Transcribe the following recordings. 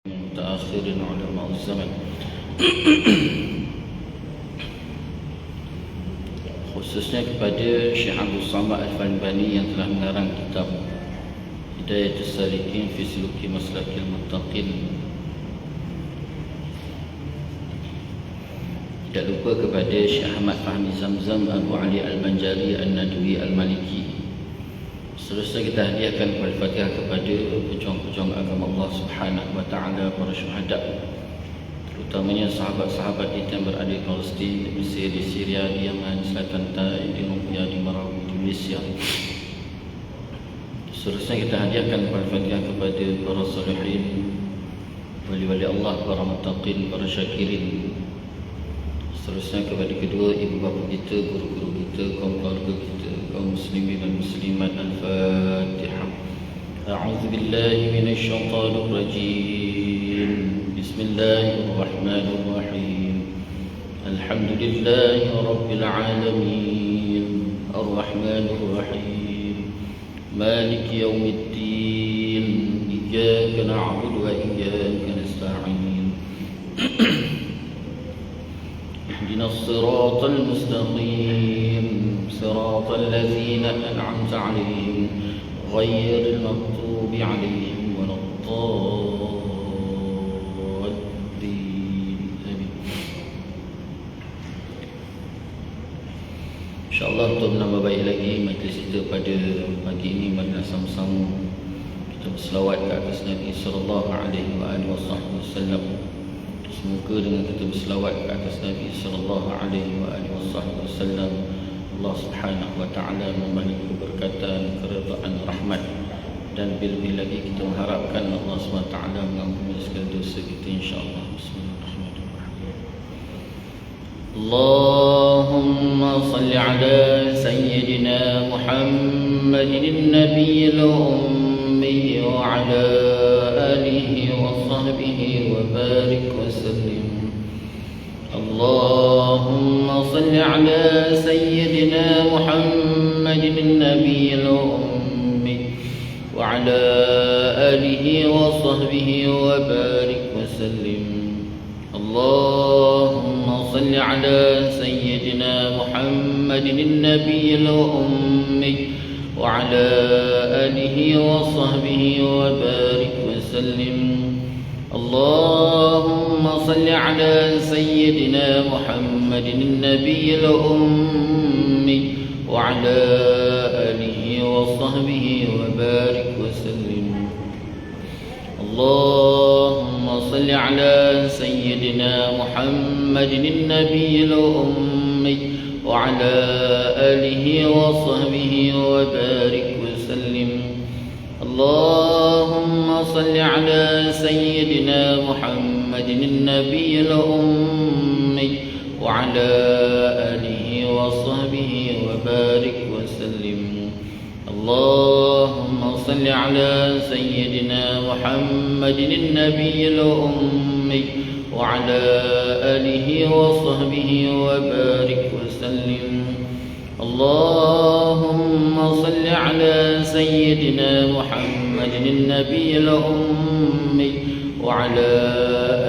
متأخر علماء الزمن khususnya kepada Syekh Abdul Samad Al-Fanbani yang telah mengarang kitab Hidayatus Salikin fi Suluki Maslakil Muttaqin. Tidak lupa kepada Syekh Ahmad Fahmi Zamzam Abu Ali Al-Banjari Al-Nadwi Al-Maliki. Seterusnya kita hadiahkan Al-Fatihah kepada pejuang-pejuang agama Allah Subhanahu wa taala, para syuhada, terutamanya sahabat-sahabat kita yang berada di Palestin, di Mesir, di Syria, di Yaman, di Selatan Taif, di Nubia, di Marawi, di Malaysia. Seterusnya kita hadiahkan Al-Fatihah kepada para salihin, wali-wali Allah, para muttaqin, para syakirin. Seterusnya kepada kedua ibu bapa kita, guru-guru kita, kaum keluarga kita, kaum muslimin dan muslimat. Al-Fatihah. A'udzu billahi minasy syaithanir rajim. Bismillahirrahmanirrahim. Alhamdulillahi rabbil alamin. Ar-Rahmanir Rahim. Maliki yaumiddin. Iyyaka na'budu wa iyyaka nasta'in. اهدنا الصراط المستقيم صراط الذين أنعمت عليهم غير المغضوب عليهم ولا الضالين آمين. InsyaAllah untuk menambah baik lagi majlis kita pada pagi ini, mari sama-sama kita berselawat ke atas Nabi sallallahu alaihi wasallam. Semoga dengan kita berselawat ke atas Nabi sallallahu alaihi wasallam, Allah Subhanahu wa taala memberi keberkatan, keridaan, rahmat, dan lebih-lebih lagi kita mengharapkan Allah Subhanahu wa taala mengampuni segala dosa kita insya-Allah. Bismillahirrahmanirrahim. Allahumma salli ala sayyidina Muhammadin nabiyil ummi wa ala alihi wa sahbihi wa barik wa sallim. Allahumma salli ala sayyidina Muhammadin nabiyil ummi wa ala alihi wa sahbihi wa barik wa sallim. Allahumma salli ala sayyidina Muhammadin nabiyil ummi wa ala alihi wa sahbihi wa barik wa sallim. اللهم صل على سيدنا محمد النبي الأمي وعلى آله وصحبه وبارك وسلم. اللهم صل على سيدنا محمد النبي الأمي وعلى آله وصحبه وبارك وسلم. اللهم صل على سيدنا محمد النبي الأمي وعلى آله وصحبه وبارك وسلم. اللهم صل على سيدنا محمد النبي الأمي وعلى آله وصحبه وبارك وسلم. اللهم صل على سيدنا محمد النبي الأمي وعلى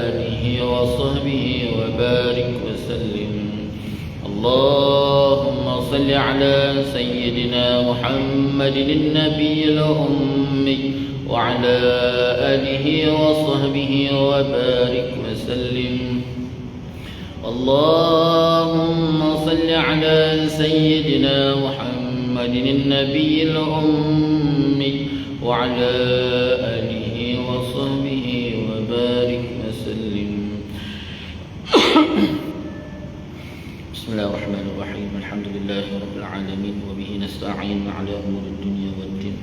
آله وصحبه وبارك وسلم. اللهم صل على سيدنا محمد النبي الأمي وعلى آله وصحبه وبارك وسلم. اللهم صل على سيدنا محمد النبي الأمي وعلى آله وصحبه وبارك وسلم. بسم الله الرحمن الرحيم. الحمد لله رب العالمين وبه نستعين على أمور الدنيا والدين.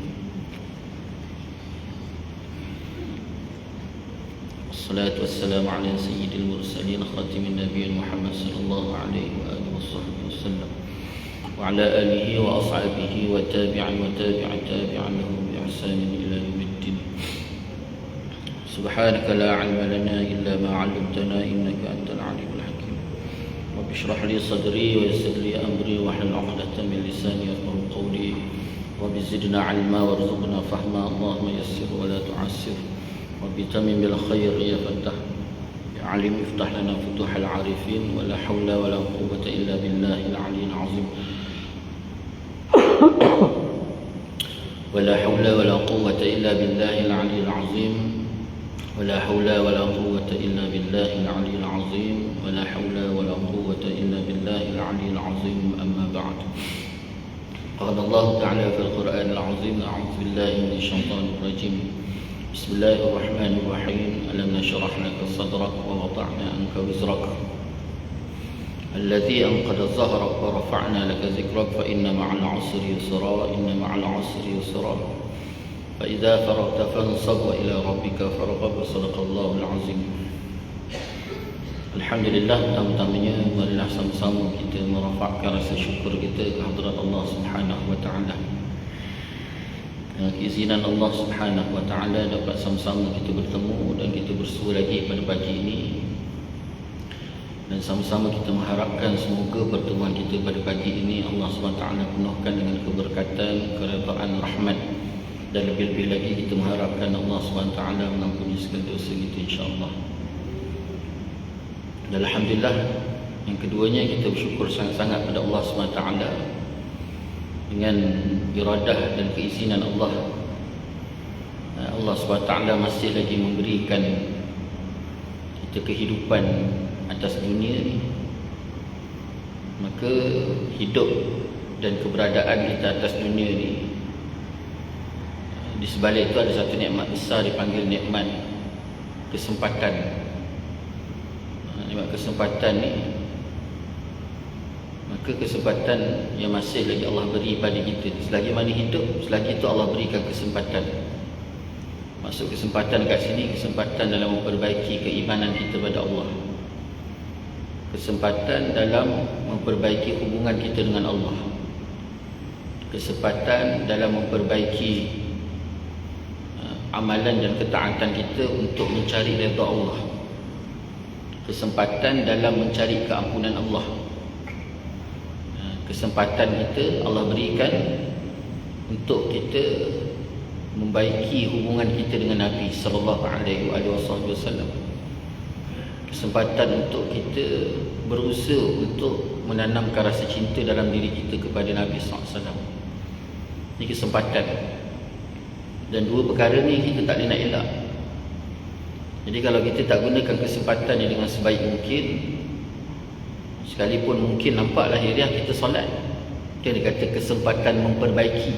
والصلاة والسلام على سيد المرسلين خاتم النبي محمد صلى الله عليه وآله وصحبه وسلم وعلى آله وأصحابه وتابع لهم بإحسان إلى يوم الدين. سبحانك لا علم لنا إلا ما علمتنا إنك أنت العليم الحكيم. رب اشرح لي صدري ويسر لي أمري واحلل عقدة من لساني يفقهوا قولي. رب زدنا علما وارزقنا فهما. اللهم يسر ولا تعسر وبتمم الخير يا فتاح يا عليم افتح لنا فتوح العارفين ولا حول ولا قوة إلا بالله العلي العظيم ولا حول ولا قوة إلا بالله العلي العظيم ولا حول ولا قوة إلا بالله العلي العظيم ولا حول ولا قوة إلا بالله العلي العظيم أما بعد قال الله تعالى في القرآن العظيم أعوذ بالله من الشيطان الرجيم بسم الله الرحمن الرحيم ألم نشرح لك صدرك ووضعنا عنك وزرك الذي أنقض ظهرك ورفعنا لك ذكرك فإن مع العسر يسرا إن مع العسر يسرا فإذا فرغت فانصب وإلى ربك فارغب صدق الله العظيم. Alhamdulillah, pertama-tamanya marilah sama-sama kita merafakkan rasa syukur kita ke hadirat Allah Subhanahu wa taala. Dengan keizinan Allah Subhanahu wa taala dapat sama-sama kita bertemu dan kita bersua lagi pada pagi ini. Dan sama-sama kita mengharapkan semoga pertemuan kita pada pagi ini Allah Subhanahu wa taala penuhkan dengan keberkatan, keredaan, rahmat, dan lebih-lebih lagi kita mengharapkan Allah Subhanahu wa taala mengampuni segala dosa kita insya-Allah. Dan alhamdulillah, yang keduanya kita bersyukur sangat-sangat pada Allah SWT dengan iradah dan keizinan Allah. Allah SWT masih lagi memberikan kita kehidupan atas dunia ni. Maka hidup dan keberadaan kita atas dunia ni, di sebalik itu ada satu nikmat besar dipanggil nikmat kesempatan. Nikmat kesempatan ni, maka kesempatan yang masih lagi Allah beri pada kita. Selagi mana hidup, selagi itu Allah berikan kesempatan. Maksud kesempatan kat sini, kesempatan dalam memperbaiki keimanan kita pada Allah, kesempatan dalam memperbaiki hubungan kita dengan Allah, kesempatan dalam memperbaiki amalan dan ketaatan kita untuk mencari redha Allah, kesempatan dalam mencari keampunan Allah. Kesempatan kita Allah berikan untuk kita membaiki hubungan kita dengan Nabi sallallahu alaihi wasallam. Kesempatan untuk kita berusaha untuk menanamkan rasa cinta dalam diri kita kepada Nabi sallallahu alaihi wasallam. Ini kesempatan. Dan dua perkara ni kita tak boleh nak elak. Jadi kalau kita tak gunakan kesempatan ni dengan sebaik mungkin, sekalipun mungkin nampak lahiriah kita solat, dia kata kesempatan memperbaiki.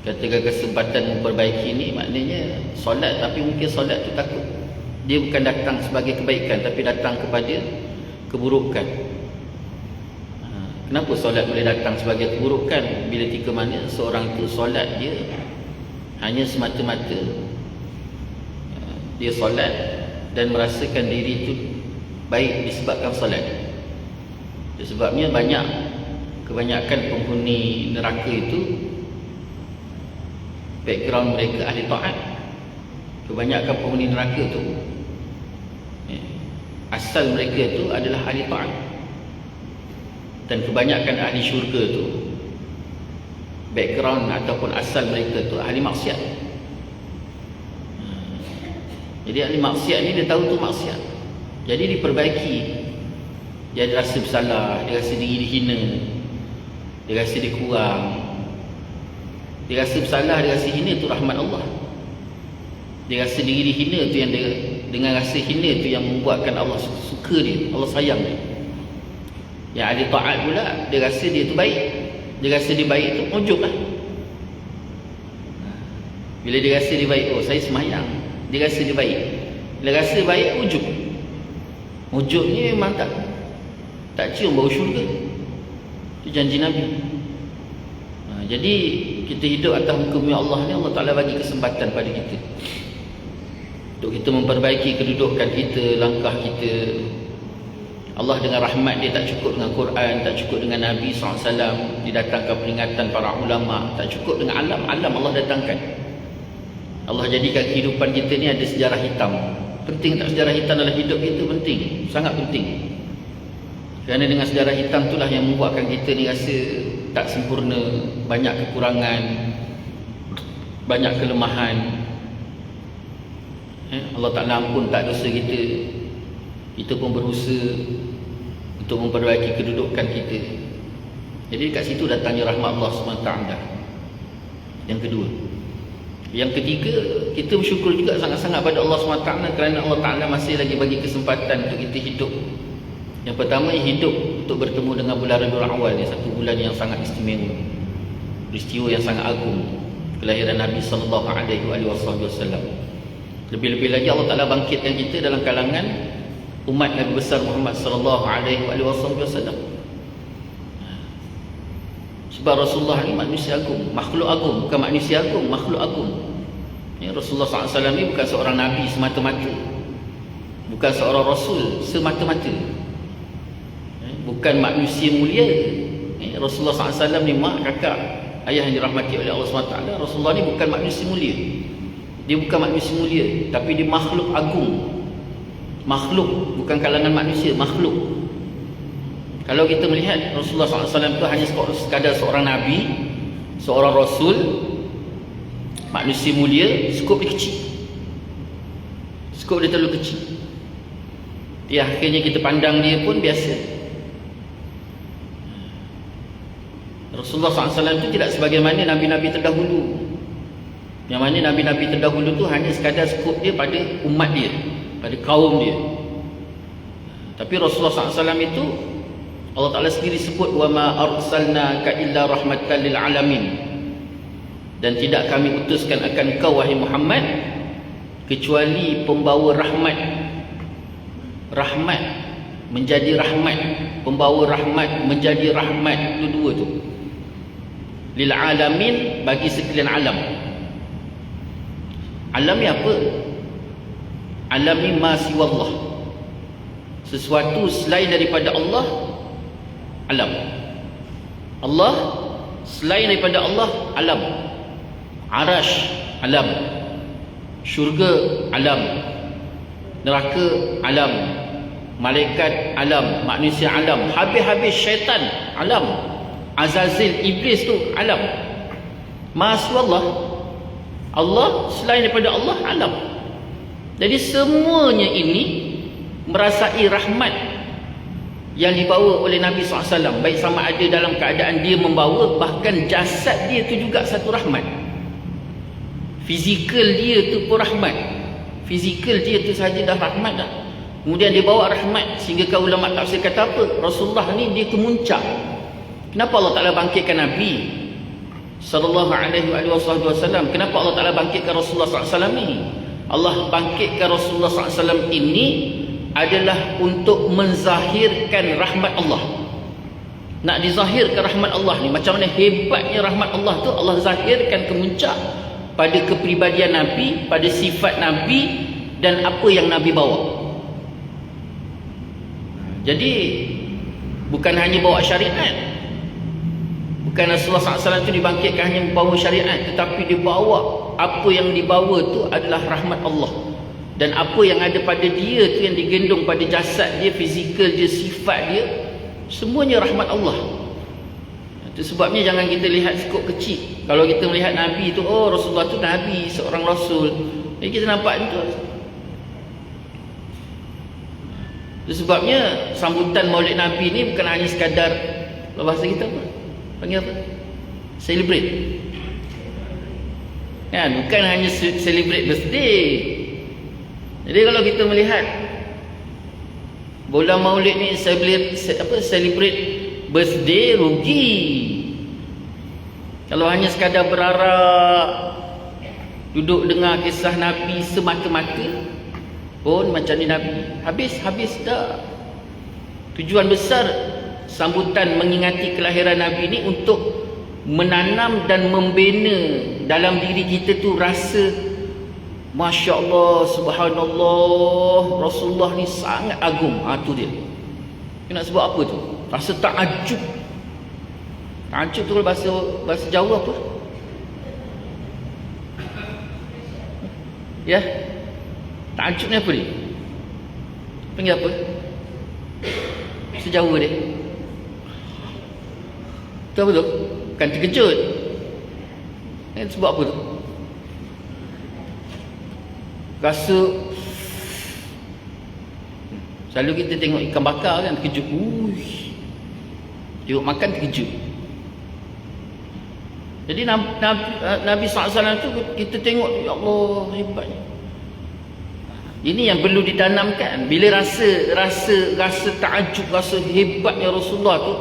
Katakan kesempatan memperbaiki ni maknanya solat, tapi mungkin solat tu takut. Dia bukan datang sebagai kebaikan, tapi datang kepada keburukan. Kenapa solat boleh datang sebagai keburukan? Bila tika mana seorang itu solat dia hanya semata-mata dia solat dan merasakan diri itu baik disebabkan solat. Sebabnya kebanyakan penghuni neraka itu background mereka ahli taat. Kebanyakan penghuni neraka itu asal mereka itu adalah ahli taat. Dan kebanyakan ahli syurga itu background ataupun asal mereka itu ahli maksiat. Jadi ahli maksiat ni dia tahu tu maksiat, jadi diperbaiki. Dia rasa bersalah, dia rasa diri dihina, dia rasa dia kurang, dia rasa bersalah, dia rasa hina, tu rahmat Allah. Dia rasa diri dihina tu yang dia, dengan rasa hina tu yang membuatkan Allah suka dia, Allah sayang dia. Yang ahli taat pula, dia rasa dia tu baik, dia rasa dia baik tu ujub lah. Bila dia rasa dia baik, oh saya semayang, dia rasa dia baik. Bila rasa baik, ujub. Ujub ni memang tak cium bau syurga. Itu janji Nabi. Jadi kita hidup atas muka bumi Allah ni, Allah Ta'ala bagi kesempatan pada kita untuk kita memperbaiki kedudukan kita, langkah kita. Allah dengan rahmat dia tak cukup dengan Quran, tak cukup dengan Nabi SAW, didatangkan peringatan para ulama, tak cukup dengan alam Allah datangkan. Allah jadikan kehidupan kita ni ada sejarah hitam. Penting tak sejarah hitam dalam hidup kita? Penting, sangat penting. Kerana dengan sejarah hitam itulah yang membuatkan kita ni rasa tak sempurna, banyak kekurangan, banyak kelemahan. Allah Ta'ala ampun tak dosa kita. Kita pun berusaha untuk memperbaiki kedudukan kita. Jadi kat situ datangnya rahmat Allah SWT. Yang kedua. Yang ketiga, kita bersyukur juga sangat-sangat pada Allah SWT kerana Allah Ta'ala masih lagi bagi kesempatan untuk kita hidup. Yang pertama, hidup untuk bertemu dengan bulan Rabiul Awal ni, satu bulan yang sangat istimewa, peristiwa yang sangat agung, kelahiran Nabi SAW. Lebih-lebih lagi Allah Ta'ala bangkitkan kita dalam kalangan umat Nabi besar Muhammad SAW. Sebab Rasulullah ni manusia agung, makhluk agung, bukan manusia agung, makhluk agung. Rasulullah SAW ni bukan seorang Nabi semata-mata, bukan seorang Rasul semata-mata, bukan manusia mulia. Rasulullah SAW ni mak, kakak, ayah yang dirahmati oleh Allah SWT. Rasulullah ni bukan manusia mulia. Dia bukan manusia mulia, tapi dia makhluk agung. Makhluk, bukan kalangan manusia, makhluk. Kalau kita melihat Rasulullah SAW itu hanya sekadar seorang Nabi, seorang Rasul, manusia mulia, skop dia kecil. Skop dia terlalu kecil. Akhirnya kita pandang dia pun biasa. Rasulullah SAW itu tidak sebagaimana Nabi-Nabi terdahulu, yang mana Nabi-Nabi terdahulu tu hanya sekadar skop dia pada umat dia, pada kaum dia. Tapi Rasulullah SAW itu Allah Ta'ala sendiri sebut, wa ma arsalnaka illa rahmatan lil alamin, dan tidak kami utuskan akan kau wahai Muhammad kecuali pembawa rahmat. Rahmat menjadi rahmat, pembawa rahmat menjadi rahmat, itu dua tu. Lil alamin, bagi sekalian alam. Alam ni apa? Alam ni ma siwallah, sesuatu selain daripada Allah. Alam Allah selain daripada Allah, alam. Arash, alam. Syurga, alam. Neraka, alam. Malaikat, alam. Manusia, alam. Habis-habis syaitan, alam. Azazil, iblis tu, alam. Maswallah, Allah selain daripada Allah, alam. Jadi semuanya ini merasai rahmat yang dibawa oleh Nabi SAW, baik sama ada dalam keadaan dia membawa, bahkan jasad dia tu juga satu rahmat. Fizikal dia tu pun rahmat. Fizikal dia tu saja dah rahmat dah. Kemudian dia bawa rahmat, sehingga kau ulama tafsir kata apa? Rasulullah ni dia kemuncak. Kenapa Allah Ta'ala bangkitkan Nabi SAW? Kenapa Allah Ta'ala bangkitkan Rasulullah SAW ni? Allah bangkitkan Rasulullah SAW ini adalah untuk menzahirkan rahmat Allah. Nak dizahirkan rahmat Allah ni, macam mana hebatnya rahmat Allah tu, Allah zahirkan kemuncak pada kepribadian Nabi, pada sifat Nabi, dan apa yang Nabi bawa. Jadi bukan hanya bawa syariat, bukan Rasulullah SAW itu dibangkitkan hanya membawa syariat, tetapi dia bawa, apa yang dibawa tu adalah rahmat Allah. Dan apa yang ada pada dia tu, yang digendong pada jasad dia, fizikal dia, sifat dia, semuanya rahmat Allah. Itu sebabnya jangan kita lihat skop kecil. Kalau kita melihat Nabi tu, oh Rasulullah tu Nabi, seorang Rasul, jadi kita nampak itu. Itu sebabnya sambutan Maulid Nabi ni bukan hanya sekadar, bahasa kita apa? Panggil apa? Celebrate. Kan? Bukan hanya celebrate birthday. Jadi kalau kita melihat bulan Maulid ni celebrate birthday, rugi. Kalau hanya sekadar berarak, duduk dengar kisah Nabi semata-mata, pun macam ni Nabi, habis dah. Tujuan besar sambutan mengingati kelahiran Nabi ni untuk menanam dan membina dalam diri kita tu rasa, Masya Allah, Subhanallah, Rasulullah ni sangat agung. Tu dia. Dia nak sebut apa tu? Rasa ta'ajub. Ta'ajub tu kalau bahasa Jawa apa? Ya? Ta'ajub ni apa ni? Panggil apa? Bahasa Jawa dia. Tu apa tu? Bukan terkejut. Sebab apa tu? Rasa selalu kita tengok ikan bakar kan, terkejut. Tengok makan terkejut. Jadi Nabi SAW tu kita tengok, ya Allah, hebatnya. Ini yang perlu ditanamkan. Bila rasa takjub, rasa hebatnya Rasulullah tu,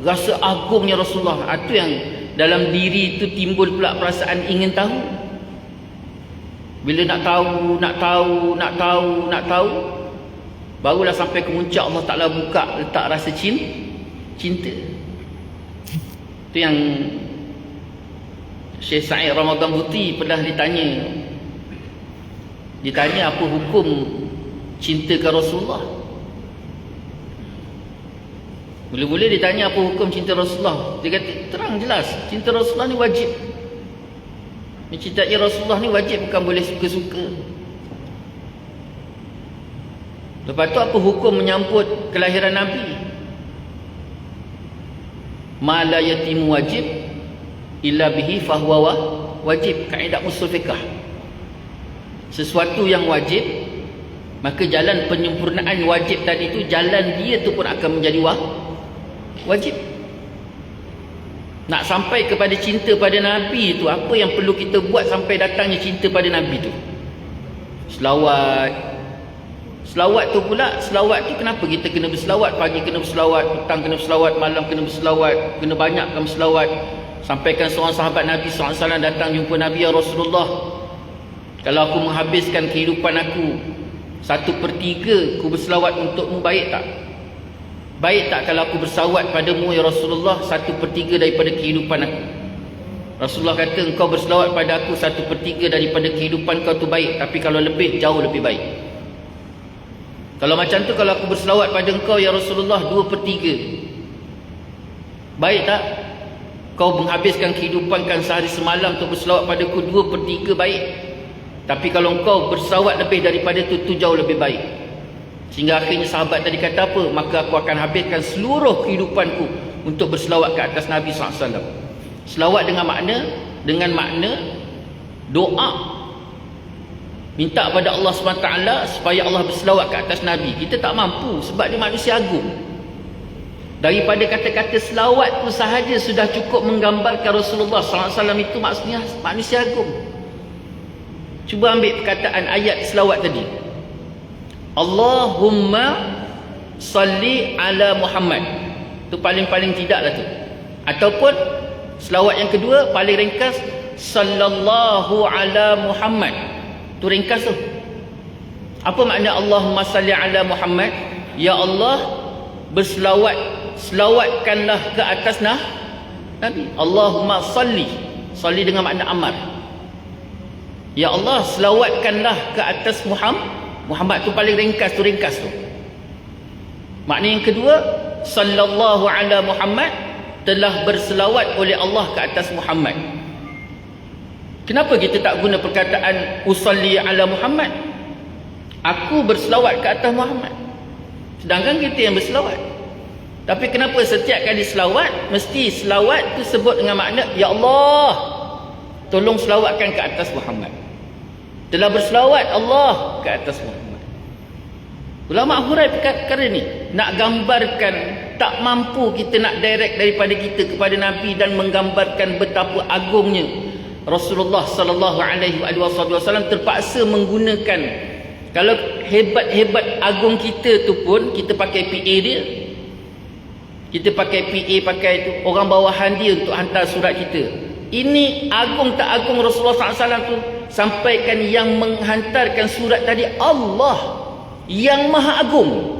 rasa agungnya Rasulullah, itu yang dalam diri itu timbul pula perasaan ingin tahu. Bila nak tahu, barulah sampai ke puncak Allah Ta'ala buka, letak rasa cinta. Itu yang Syekh Sa'id Ramadan Buti pernah ditanya apa hukum cinta ke Rasulullah. Mula-mula ditanya apa hukum cinta Rasulullah, dia kata terang jelas, cinta Rasulullah ni wajib. Mencintai Rasulullah ni wajib, bukan boleh suka-suka. Lepas tu apa hukum menyambut kelahiran Nabi? Ma la yatimu wajib illa bihi fahuwa wajib. Kaedah usul fiqh. Sesuatu yang wajib, maka jalan penyempurnaan wajib tadi tu, jalan dia tu pun akan menjadi wajib. Nak sampai kepada cinta pada Nabi tu, apa yang perlu kita buat sampai datangnya cinta pada Nabi tu? Selawat tu pula, selawat tu kenapa kita kena berselawat? Pagi kena berselawat, petang kena berselawat, malam kena berselawat, kena banyakkan berselawat. Sampaikan seorang sahabat Nabi SAW datang jumpa Nabi, ya Rasulullah, kalau aku menghabiskan kehidupan aku 1/3 aku berselawat untukmu, baik tak? Baik tak kalau aku berselawat padamu ya Rasulullah 1/3 daripada kehidupan aku? Rasulullah kata, engkau berselawat pada aku 1/3 daripada kehidupan kau tu baik, tapi kalau lebih, jauh lebih baik. Kalau macam tu, kalau aku berselawat pada engkau ya Rasulullah 2/3, baik tak? Kau menghabiskan kehidupan kan sehari semalam untuk berselawat padaku 2/3, baik. Tapi kalau engkau berselawat lebih daripada tu jauh lebih baik. Sehingga akhirnya sahabat tadi kata apa? Maka aku akan habiskan seluruh kehidupanku untuk berselawat ke atas Nabi SAW. Selawat dengan makna doa, minta pada Allah SWT supaya Allah berselawat ke atas Nabi. Kita tak mampu sebab dia manusia agung. Daripada kata-kata selawat tu sahaja sudah cukup menggambarkan Rasulullah SAW itu maksudnya manusia agung. Cuba ambil perkataan ayat selawat tadi, Allahumma salli ala Muhammad. Itu paling-paling tidaklah tu. Ataupun selawat yang kedua paling ringkas, sallallahu ala Muhammad. Tu ringkas tu. Apa makna Allahumma salli ala Muhammad? Ya Allah, selawatkanlah ke atas Nabi. Allahumma salli. Salli dengan makna amar. Ya Allah, selawatkanlah ke atas Muhammad tu paling ringkas tu. Makna yang kedua, sallallahu ala Muhammad, telah berselawat oleh Allah ke atas Muhammad. Kenapa kita tak guna perkataan usalli ala Muhammad? Aku berselawat ke atas Muhammad. Sedangkan kita yang berselawat. Tapi kenapa setiap kali selawat mesti selawat tu sebut dengan makna ya Allah, tolong selawatkan ke atas Muhammad. Telah berselawat Allah ke atas Muhammad. Ulama hurai perkara ni, nak gambarkan tak mampu kita nak direct daripada kita kepada Nabi dan menggambarkan betapa agungnya Rasulullah sallallahu alaihi wasallam, terpaksa menggunakan, kalau hebat-hebat agung kita tu pun kita pakai PA dia. Kita pakai PA, pakai tu orang bawahan dia untuk hantar surat kita. Ini agung tak agung Rasulullah SAW tu, sampaikan yang menghantarkan surat tadi Allah yang maha agung.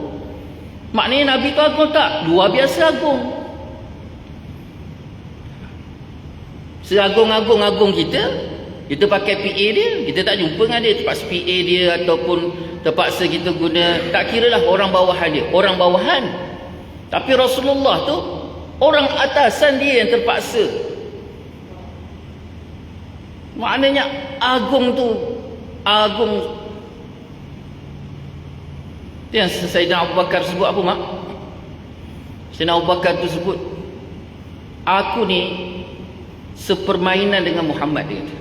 Maknanya Nabi tu agung tak? Luar biasa agung. Seagung-agung kita pakai PA dia, kita tak jumpa dengan dia, terpaksa PA dia ataupun terpaksa kita guna, tak kira lah orang bawahan dia, orang bawahan. Tapi Rasulullah tu orang atasan dia yang terpaksa. Maknanya agung tu agung. Yang Sayyidina Abu Bakar sebut apa mak? Sayyidina Abu Bakar tu sebut, aku ni sepermainan dengan Muhammad, dia kata.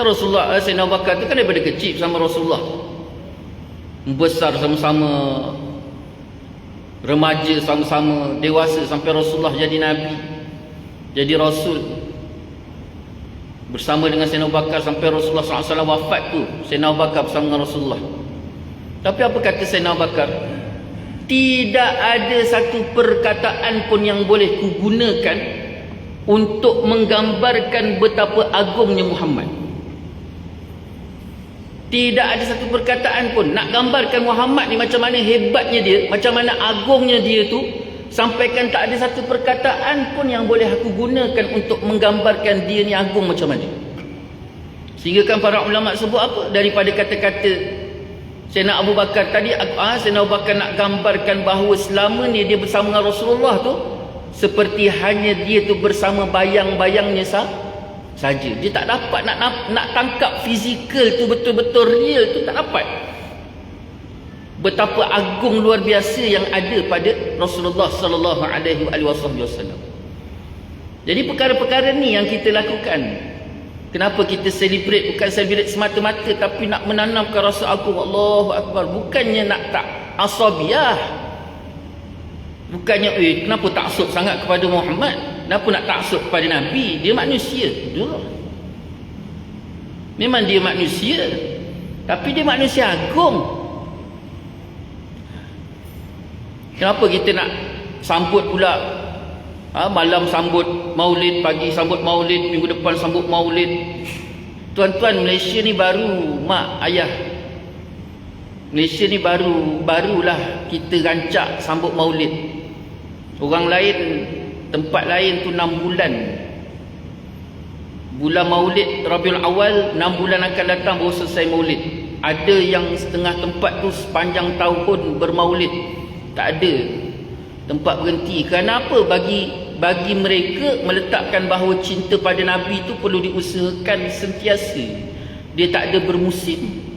Rasulullah, Sayyidina Abu Bakar tu kan daripada kecil sama Rasulullah, membesar sama-sama, remaja sama-sama, dewasa sampai Rasulullah jadi Nabi, jadi Rasul, bersama dengan Sayyidina Abu Bakar sampai Rasulullah SAW wafat tu. Sayyidina Abu Bakar bersama dengan Rasulullah. Tapi apa kata Sayyidina Abu Bakar? Tidak ada satu perkataan pun yang boleh kugunakan untuk menggambarkan betapa agungnya Muhammad. Tidak ada satu perkataan pun nak gambarkan Muhammad ni macam mana hebatnya dia, macam mana agungnya dia tu, sampaikan tak ada satu perkataan pun yang boleh aku gunakan untuk menggambarkan dia ni agung macam mana. Sehingga kan para ulama sebut apa daripada kata-kata Sayyidina Abu Bakar tadi, Sayyidina Abu Bakar nak gambarkan bahawa selama ni dia bersama dengan Rasulullah tu seperti hanya dia tu bersama bayang-bayangnya saja. Dia tak dapat nak tangkap fizikal tu betul-betul real tu, tak dapat. Betapa agung luar biasa yang ada pada Rasulullah sallallahu alaihi wasallam. Jadi perkara-perkara ni yang kita lakukan. Kenapa kita celebrate? Bukan celebrate semata-mata, tapi nak menanamkan rasa agung. Allahu Akbar. Bukannya nak tak asabiah. Bukannya kenapa taksub sangat kepada Muhammad, kenapa nak taksub kepada Nabi? Dia manusia. Memang dia manusia, tapi dia manusia agung. Kenapa kita nak sambut pula malam sambut maulid, pagi sambut maulid, minggu depan sambut maulid? Tuan-tuan, Malaysia ni baru, mak, ayah, Malaysia ni barulah kita rancak sambut maulid. Orang lain, tempat lain tu 6 bulan. Bulan maulid Rabiul Awal, 6 bulan akan datang baru selesai maulid. Ada yang setengah tempat tu sepanjang tahun bermaulid. Tak ada tempat berhenti. Kenapa? Bagi mereka meletakkan bahawa cinta pada Nabi itu perlu diusahakan sentiasa. Dia tak ada bermusim.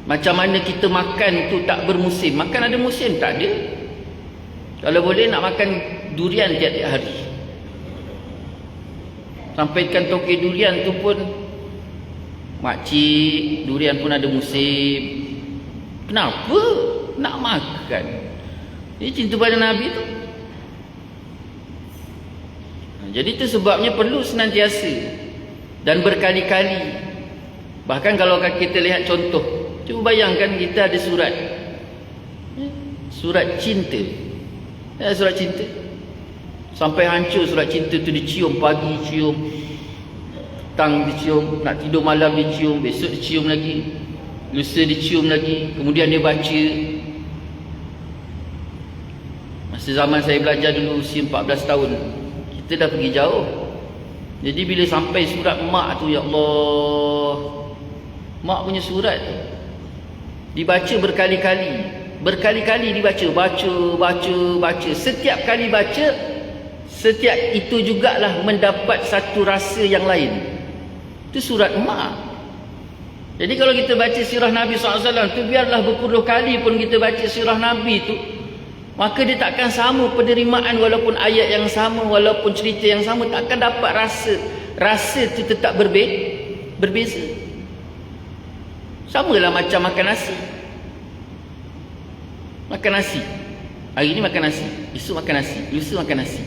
Macam mana kita makan tu tak bermusim. Makan ada musim? Tak ada. Kalau boleh nak makan durian tiap-tiap hari. Sampaikan tokek durian tu pun, makcik, durian pun ada musim. Kenapa nak makan? Ini cinta pada Nabi tu. Jadi itu sebabnya perlu senantiasa dan berkali-kali. Bahkan kalau kita lihat contoh, cuba bayangkan kita ada surat cinta. Surat cinta sampai hancur, surat cinta tu dicium pagi, cium petang, dicium nak tidur malam, dicium besok, dicium lagi lusa, dicium lagi, kemudian dia baca. Masa zaman saya belajar dulu usia 14 tahun, kita dah pergi jauh. Jadi bila sampai surat mak tu, ya Allah, mak punya surat tu dibaca berkali-kali dibaca, baca. Setiap kali baca, setiap itu jugalah mendapat satu rasa yang lain. Itu surat mak. Jadi kalau kita baca sirah Nabi SAW tu, biarlah berpuluh kali pun kita baca sirah Nabi tu, maka dia takkan sama penerimaan. Walaupun ayat yang sama, walaupun cerita yang sama, takkan dapat rasa tu tetap berbeza. Samalah macam makan nasi. Makan nasi, hari ni makan nasi, esok makan nasi, lusa makan nasi.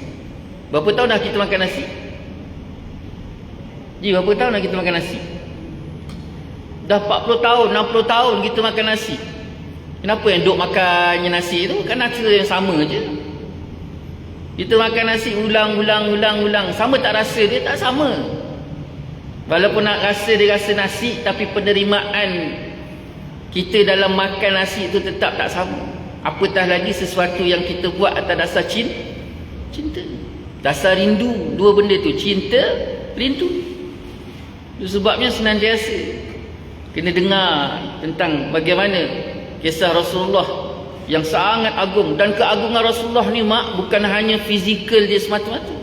Berapa tahun dah kita makan nasi? Berapa tahun dah kita makan nasi? Dah 40 tahun, 60 tahun kita makan nasi. Kenapa yang duk makannya nasi tu? Kan rasa yang sama je. Kita makan nasi ulang. Sama tak rasa dia? Tak sama. Walaupun nak rasa dia rasa nasi, tapi penerimaan kita dalam makan nasi itu tetap tak sama. Apatah lagi sesuatu yang kita buat atas dasar cinta. Dasar rindu. Dua benda tu, cinta, rindu. Itu sebabnya senantiasa kena dengar tentang bagaimana kisah Rasulullah yang sangat agung. Dan keagungan Rasulullah ni, mak, bukan hanya fizikal dia semata-mata.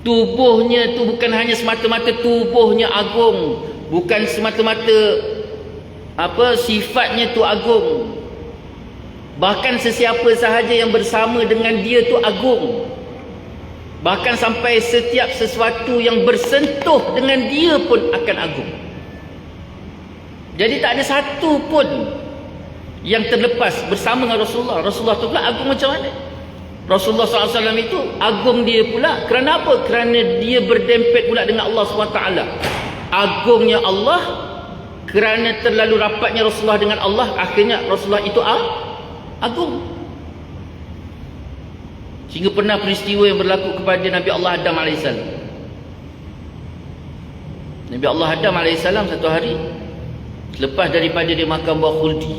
Tubuhnya tu bukan hanya semata-mata tubuhnya agung, bukan semata-mata sifatnya tu agung. Bahkan sesiapa sahaja yang bersama dengan dia tu agung. Bahkan sampai setiap sesuatu yang bersentuh dengan dia pun akan agung. Jadi tak ada satu pun yang terlepas bersama dengan Rasulullah. Rasulullah tu pula agung macam mana? Rasulullah SAW itu agung dia pula. Kerana apa? Kerana dia berdempet pula dengan Allah SWT. Agungnya Allah, kerana terlalu rapatnya Rasulullah dengan Allah, akhirnya Rasulullah itu agung. Sehingga pernah peristiwa yang berlaku kepada Nabi Allah Adam AS. Nabi Allah Adam AS satu hari, lepas daripada dia makan buah khuldi.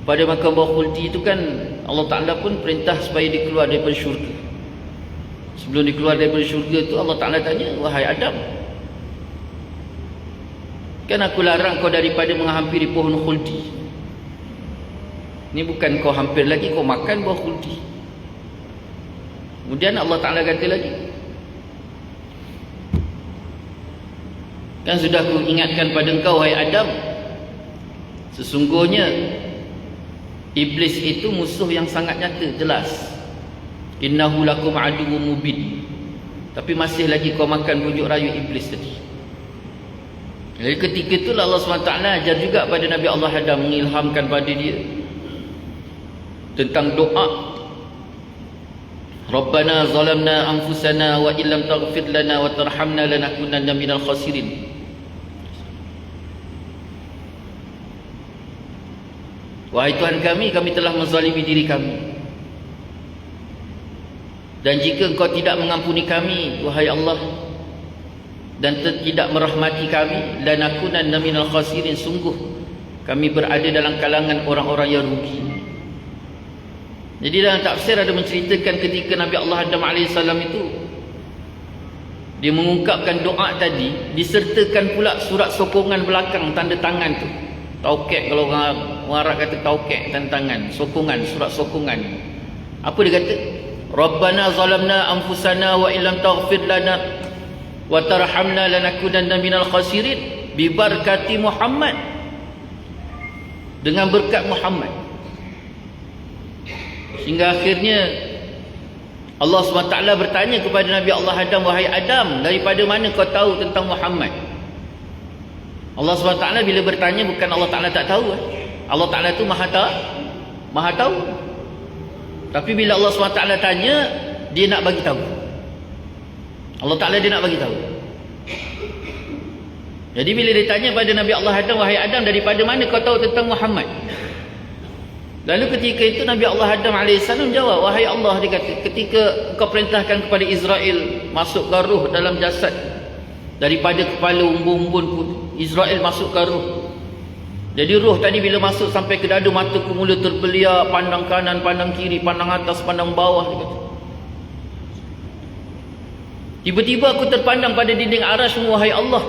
Pada makan buah khuldi itu kan Allah Ta'ala pun perintah supaya dia keluar daripada syurga. Sebelum dia keluar daripada syurga itu, Allah Ta'ala tanya, wahai Adam, kan aku larang kau daripada menghampiri pohon khuldi. Ini bukan kau hampir lagi, kau makan buah khuldi. Kemudian Allah Ta'ala kata lagi, kan sudah aku ingatkan pada engkau wahai Adam, sesungguhnya iblis itu musuh yang sangat nyata, jelas. Innahu lakum aduwwum mubin. Tapi masih lagi kau makan bujuk rayu iblis tadi. Jadi ketika itulah Allah SWT ajar juga pada Nabi Allah Adam, mengilhamkan pada dia tentang doa. Rabbana zalamna anfusana wa illam taghfir lana wa tarhamna lanakunanna minal khasirin. Wahai Tuhan kami telah menzalimi diri kami. Dan jika Engkau tidak mengampuni kami, wahai Allah, dan tidak merahmati kami, lanakunanna minal khasirin, sungguh kami berada dalam kalangan orang-orang yang rugi. Jadi dalam tafsir ada menceritakan ketika Nabi Allah Adam AS itu dia mengungkapkan doa tadi, disertakan pula surat sokongan belakang, tanda tangan tu. Taukek, kalau orang Arab kata taukek, tanda tangan, sokongan, surat sokongan. Apa dia kata? Rabbana zalamna anfusana wa illam taghfir lana wa tarhamna lanakunanna minal khasirin bi barakati Muhammad. Dengan berkat Muhammad. Sehingga akhirnya Allah SWT bertanya kepada Nabi Allah Adam, wahai Adam, daripada mana kau tahu tentang Muhammad? Allah SWT bila bertanya, bukan Allah Ta'ala tak tahu. Allah Ta'ala itu maha tahu. Tapi bila Allah SWT tanya, dia nak bagi tahu. Allah Ta'ala dia nak bagi tahu. Jadi bila dia tanya pada Nabi Allah Adam, wahai Adam, daripada mana kau tahu tentang Muhammad? Lalu ketika itu Nabi Allah Adam AS jawab, wahai Allah, dia kata, ketika kau perintahkan kepada Israel masukkan ruh dalam jasad, daripada kepala umbun-umbun pun Israel masukkan ruh. Jadi ruh tadi bila masuk sampai ke dada, mataku mula terbeliak, pandang kanan, pandang kiri, pandang atas, pandang bawah, dia kata. Tiba-tiba aku terpandang pada dinding arasy-Mu, wahai Allah.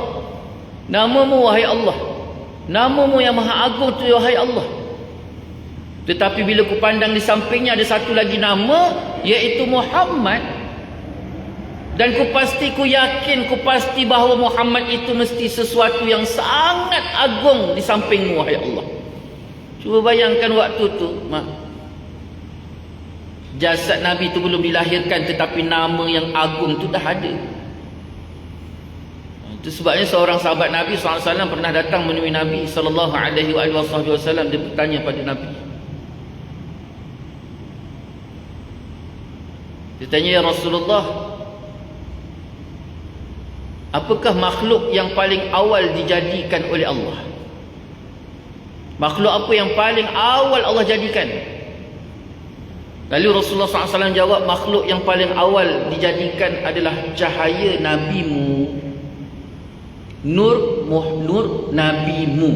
Namamu, wahai Allah. Namamu yang maha agung tu, wahai Allah. Tetapi bila aku pandang di sampingnya ada satu lagi nama, iaitu Muhammad. Dan ku yakin bahawa Muhammad itu mesti sesuatu yang sangat agung di sampingmu, wahai Allah. Cuba bayangkan waktu tu, jasad Nabi itu belum dilahirkan, tetapi nama yang agung tu dah ada. Itu sebabnya seorang sahabat Nabi SAW pernah datang menemui Nabi SAW. Dia bertanya pada Nabi. Dia tanya, ya Rasulullah, apakah makhluk yang paling awal dijadikan oleh Allah? Makhluk apa yang paling awal Allah jadikan? Lalu Rasulullah SAW jawab, makhluk yang paling awal dijadikan adalah cahaya nabimu. Nur nabimu.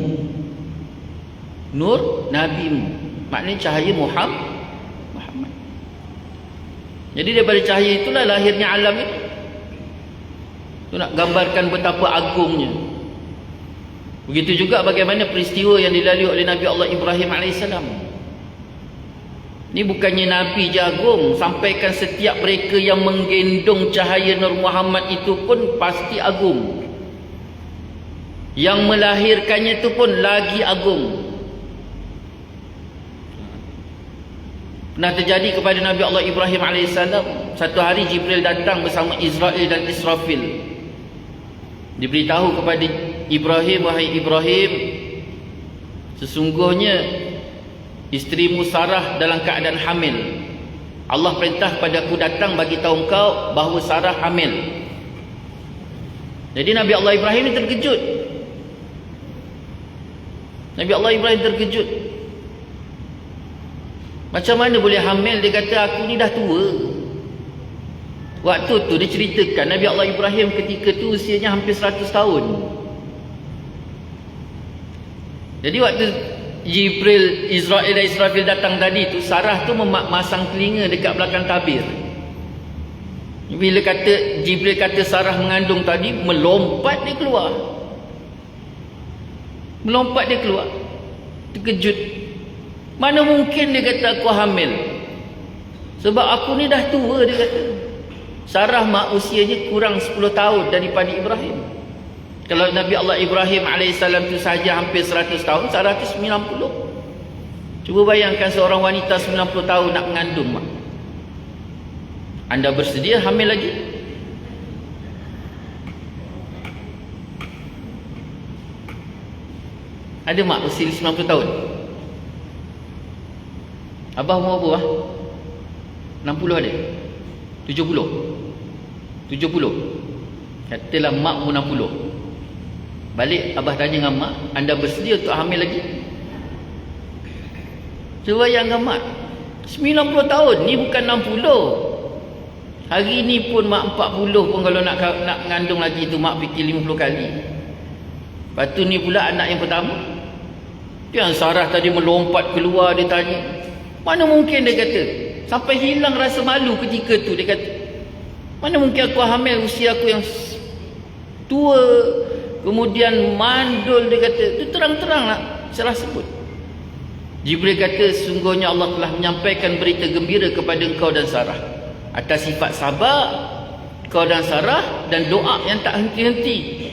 Nur nabimu. Maknanya cahaya Muhammad. Jadi daripada cahaya itulah lahirnya alam itu. Itu nak gambarkan betapa agungnya. Begitu juga bagaimana peristiwa yang dilalui oleh Nabi Allah Ibrahim AS. Ini bukannya Nabi je agung, sampaikan setiap mereka yang menggendong cahaya Nur Muhammad itu pun pasti agung. Yang melahirkannya itu pun lagi agung. Pernah terjadi kepada Nabi Allah Ibrahim AS. Satu hari Jibril datang bersama Israel dan Israfil. Diberitahu kepada Ibrahim, wahai Ibrahim, sesungguhnya isterimu Sarah dalam keadaan hamil. Allah perintah padaku datang bagi tahu engkau bahawa Sarah hamil. Jadi Nabi Allah Ibrahim ni terkejut. Nabi Allah Ibrahim terkejut. Macam mana boleh hamil? Dia kata aku ni dah tua. Waktu tu dia ceritakan Nabi Allah Ibrahim ketika tu usianya hampir 100 tahun. Jadi waktu Jibril, Israel dan Israfil datang tadi tu, Sarah tu memasang telinga dekat belakang tabir. Bila kata Jibril kata Sarah mengandung tadi, melompat dia keluar. Melompat dia keluar. Terkejut. Mana mungkin dia kata aku hamil? Sebab aku ni dah tua, dia kata. Sarah mak usianya kurang 10 tahun daripada Ibrahim. Kalau Nabi Allah Ibrahim AS tu sahaja hampir 100 tahun, Sarah tu 90. Cuba bayangkan seorang wanita 90 tahun nak mengandung mak. Anda bersedia hamil lagi? Ada mak usia 90 tahun? Abah umur apa? 60 ada? 70? 70? Katalah mak umur 60. Balik abah tanya dengan mak, anda bersedia untuk hamil lagi? Cuba bayangkan mak 90 tahun, ni bukan 60. Hari ni pun mak 40 pun kalau nak mengandung lagi tu mak fikir 50 kali. Lepas tu ni pula anak yang pertama. Yang Sarah tadi melompat keluar, dia tanya, mana mungkin, dia kata. Sampai hilang rasa malu ketika tu, dia kata, mana mungkin aku hamil usia aku yang tua, kemudian mandul, dia kata. Itu terang-terang nak Sarah sebut. Jibril kata, sungguhnya Allah telah menyampaikan berita gembira kepada engkau dan Sarah atas sifat sabar kau dan Sarah dan doa yang tak henti-henti.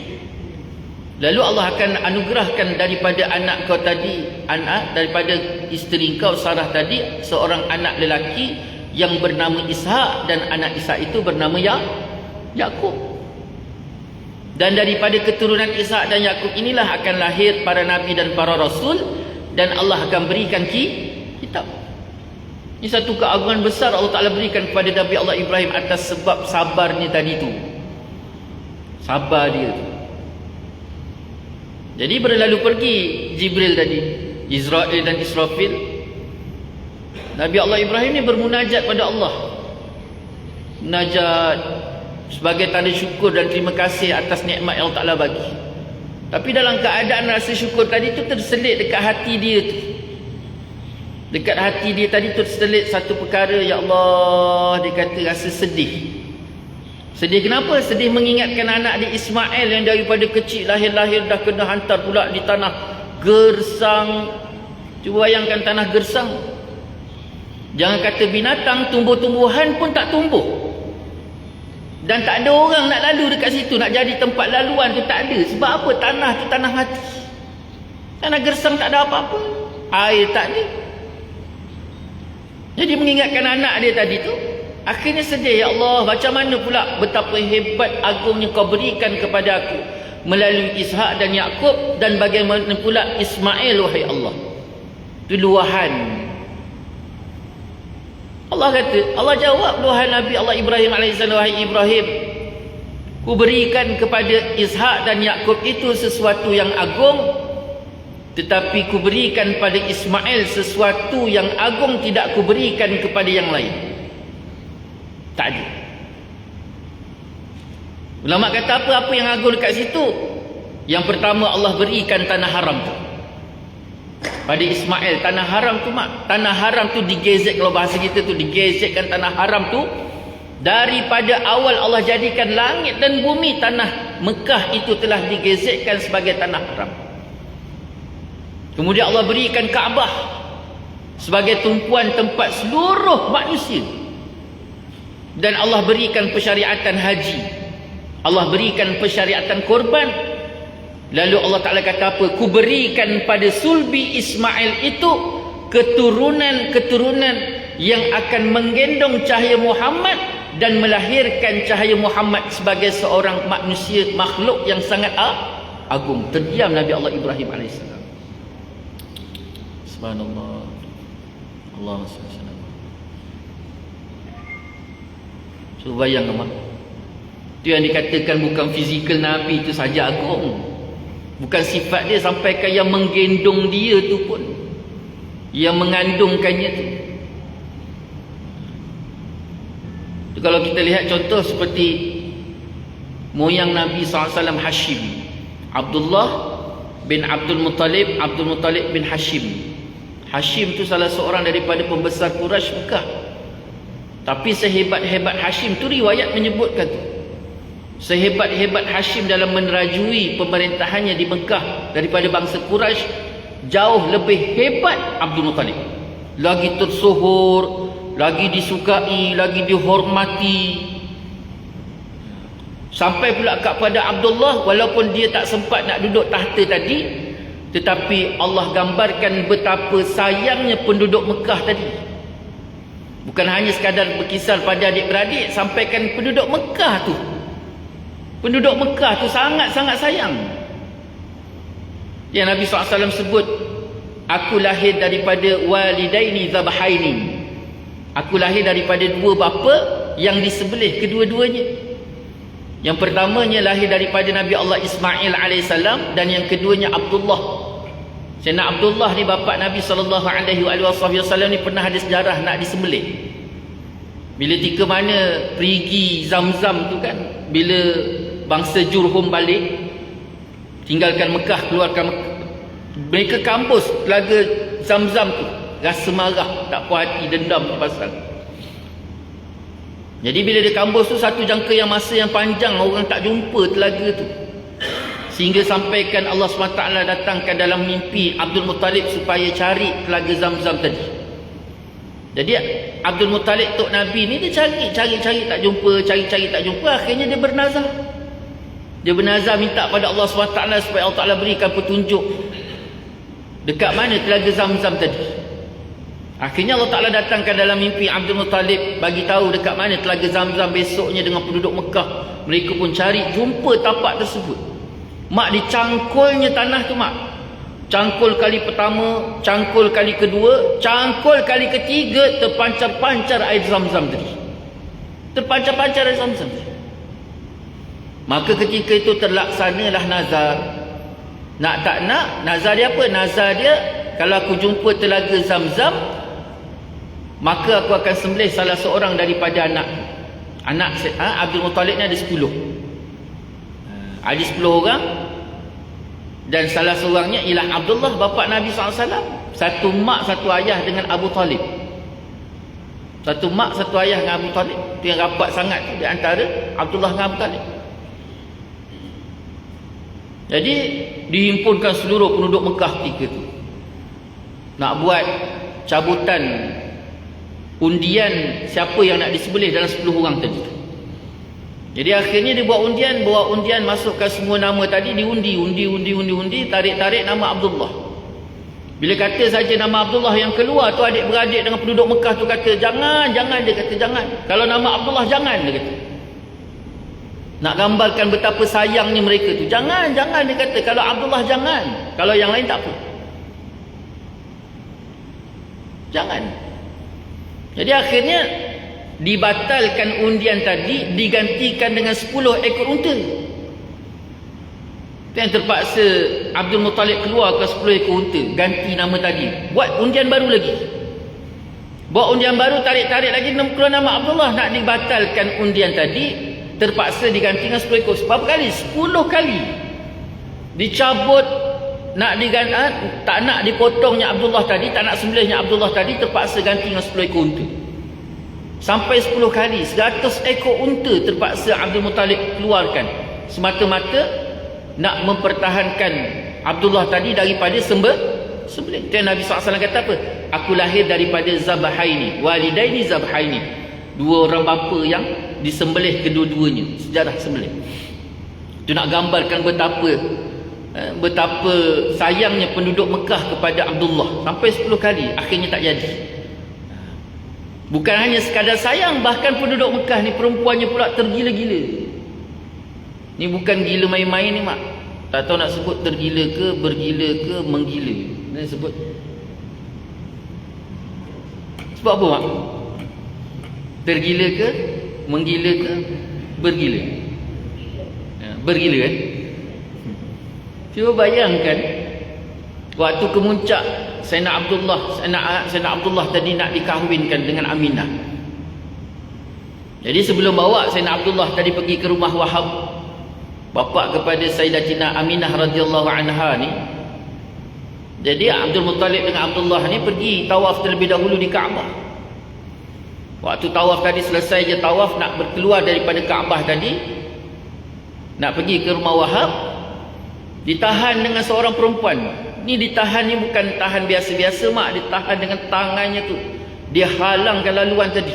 Lalu Allah akan anugerahkan daripada anak kau tadi, daripada isteri kau Sarah tadi, seorang anak lelaki yang bernama Ishak, dan anak Ishak itu bernama Yakub. Dan daripada keturunan Ishak dan Yakub inilah akan lahir para nabi dan para rasul, dan Allah akan berikan kitab. Ini satu keagungan besar Allah Ta'ala berikan kepada Nabi Allah Ibrahim atas sebab sabarnya tadi tu. Sabar dia tu. Jadi berlalu pergi Jibril tadi, Israel dan Israfil. Nabi Allah Ibrahim ni bermunajat pada Allah. Munajat sebagai tanda syukur dan terima kasih atas nikmat yang Allah Ta'ala bagi. Tapi dalam keadaan rasa syukur tadi tu terselit dekat hati dia tu. Dekat hati dia tadi terselit satu perkara, ya Allah, dia kata rasa sedih. Sedih kenapa? Sedih mengingatkan anak dia Ismail yang daripada kecil lahir-lahir dah kena hantar pula di tanah gersang. Cuba bayangkan tanah gersang. Jangan kata binatang, tumbuh-tumbuhan pun tak tumbuh. Dan tak ada orang nak lalu dekat situ, nak jadi tempat laluan tu tak ada. Sebab apa? Tanah tu tanah mati. Tanah gersang tak ada apa-apa. Air tak ada. Jadi mengingatkan anak dia tadi tu, akhirnya sedih, ya Allah, macam mana pula betapa hebat agungnya kau berikan kepada aku melalui Ishak dan Yakub, dan bagaimana pula Ismail, wahai Allah. Itu luahan. Allah kata, Allah jawab luahan Nabi Allah Ibrahim AS, wahai Ibrahim, ku berikan kepada Ishak dan Yakub itu sesuatu yang agung, tetapi ku berikan pada Ismail sesuatu yang agung tidak ku berikan kepada yang lain. Tak ada. Ulama kata apa yang agung dekat situ? Yang pertama, Allah berikan tanah haram tu pada Ismail. Tanah haram tu mak, tanah haram tu digezek, kalau bahasa kita tu digezekkan tanah haram tu. Daripada awal Allah jadikan langit dan bumi, tanah Mekah itu telah digezekkan sebagai tanah haram. Kemudian Allah berikan Kaabah sebagai tumpuan tempat seluruh manusia. Dan Allah berikan persyariatan haji. Allah berikan persyariatan korban. Lalu Allah Ta'ala kata apa? Ku berikan pada sulbi Ismail itu keturunan-keturunan yang akan menggendong cahaya Muhammad dan melahirkan cahaya Muhammad sebagai seorang manusia, makhluk yang sangat agung. Terdiam Nabi Allah Ibrahim AS. Subhanallah. Allahumma salli alaihi wasallam. So bayang mak. Itu yang dikatakan bukan fizikal Nabi itu saja agung. Bukan sifat dia, sampaikan yang menggendong dia tu pun, yang mengandungkannya tu. Kalau kita lihat contoh seperti moyang Nabi SAW Hashim, Abdullah bin Abdul Muttalib bin Hashim. Hashim tu salah seorang daripada pembesar Quraisy Mekah. Tapi sehebat-hebat Hashim tu, riwayat menyebutkan tu, sehebat-hebat Hashim dalam menerajui pemerintahannya di Mekah daripada bangsa Quraisy, jauh lebih hebat Abdul Muttalib. Lagi tersohor, lagi disukai, lagi dihormati. Sampai pula kepada Abdullah, walaupun dia tak sempat nak duduk tahta tadi, tetapi Allah gambarkan betapa sayangnya penduduk Mekah tadi. Bukan hanya sekadar berkisar pada adik-beradik, sampaikan penduduk Mekah tu, penduduk Mekah tu sangat-sangat sayang. Yang Nabi SAW sebut, aku lahir daripada walidaini zabahaini. Aku lahir daripada dua bapa yang disembelih kedua-duanya. Yang pertamanya lahir daripada Nabi Allah Ismail AS, dan yang keduanya Abdullah. Sayyidina Abdullah ni bapa Nabi SAW ni pernah ada sejarah nak disembelih. Bila tika mana perigi Zamzam tu kan, bila bangsa Jurhum balik, tinggalkan Mekah, keluarkan Mekah, mereka kampus telaga Zamzam tu, rasa marah, tak puas hati, dendam tu pasal. Jadi bila dia kampus tu, satu jangka yang masa yang panjang orang tak jumpa telaga tu, sehingga sampaikan Allah SWT datangkan dalam mimpi Abdul Muttalib supaya cari telaga Zamzam tadi. Jadi Abdul Muttalib tok Nabi ni, dia cari tak jumpa, cari tak jumpa. Akhirnya dia bernazar. Dia bernazar minta pada Allah SWT supaya Allah Ta'ala berikan petunjuk dekat mana telaga Zamzam tadi. Akhirnya Allah Ta'ala datangkan dalam mimpi Abdul Muttalib, bagi tahu dekat mana telaga Zamzam. Besoknya dengan penduduk Mekah, mereka pun cari, jumpa tapak tersebut. Mak dicangkulnya tanah tu mak. Cangkul kali pertama, cangkul kali kedua, cangkul kali ketiga, terpancar-pancar air Zamzam tadi. Terpancar-pancar air Zamzam tadi. Maka ketika itu terlaksanalah nazar. Nak tak nak, nazar dia apa? Nazar dia, kalau aku jumpa telaga Zamzam, maka aku akan sembelih salah seorang daripada anak Abdul Muttalib ni ada 10. Ada 10 orang, dan salah seorangnya ialah Abdullah bapa Nabi SAW. Satu mak satu ayah dengan Abu Talib. Satu mak satu ayah dengan Abu Talib. Itu yang rapat sangat tu, di antara Abdullah dengan Abu Talib. Jadi dihimpunkan seluruh penduduk Mekah ketika itu, nak buat cabutan undian siapa yang nak disembelih dalam 10 orang tadi. Jadi akhirnya dia bawa undian, masukkan semua nama tadi, diundi, tarik nama Abdullah. Bila kata saja nama Abdullah yang keluar tu, adik-beradik dengan penduduk Mekah tu kata, jangan, dia kata jangan. Kalau nama Abdullah jangan, dia kata. Nak gambarkan betapa sayangnya mereka tu. Jangan, dia kata. Kalau Abdullah jangan, kalau yang lain tak apa. Jangan. Jadi akhirnya dibatalkan undian tadi, digantikan dengan 10 ekor unta. Itu yang terpaksa Abdul Muttalib keluar ke 10 ekor unta, ganti nama tadi, buat undian baru lagi. Buat undian baru, tarik lagi, keluar nama Abdullah. Nak dibatalkan undian tadi, terpaksa diganti dengan 10 ekor. Berapa kali? 10 kali dicabut, nak diganti, tak nak dipotongnya Abdullah tadi, tak nak sembelihnya Abdullah tadi, terpaksa ganti dengan 10 ekor unta. Sampai 10 kali, 100 ekor unta terpaksa Abdul Muttalib keluarkan, semata-mata nak mempertahankan Abdullah tadi daripada sembelih. Dan Nabi SAW kata apa? Aku lahir daripada Zabahaini, walidaini Zabahaini, 2 orang bapa yang disembelih kedua-duanya, sejarah sembelih. Itu nak gambarkan betapa sayangnya penduduk Mekah kepada Abdullah. Sampai 10 kali, akhirnya tak jadi. Bukan hanya sekadar sayang, bahkan penduduk Mekah ni perempuannya pula tergila-gila. Ni bukan gila main-main ni mak. Tak tahu nak sebut tergila ke, bergila ke, menggila. Ni sebut. Sebab apa mak? Tergila ke, menggila ke, bergila? Bergila kan? Cuba bayangkan waktu kemuncak Sayyidina Abdullah tadi nak dikahwinkan dengan Aminah. Jadi sebelum bawa Sayyidina Abdullah tadi pergi ke rumah Wahab, bapa kepada Sayyidatina Aminah radhiyallahu anha ni. Jadi Abdul Muttalib dengan Abdullah ni pergi tawaf terlebih dahulu di Kaabah. Waktu tawaf tadi selesai je tawaf, nak berkeluar daripada Kaabah tadi, nak pergi ke rumah Wahab, ditahan dengan seorang perempuan. Ni ditahan ni bukan tahan biasa-biasa mak, ditahan dengan tangannya tu. Dia halangkan laluan tadi.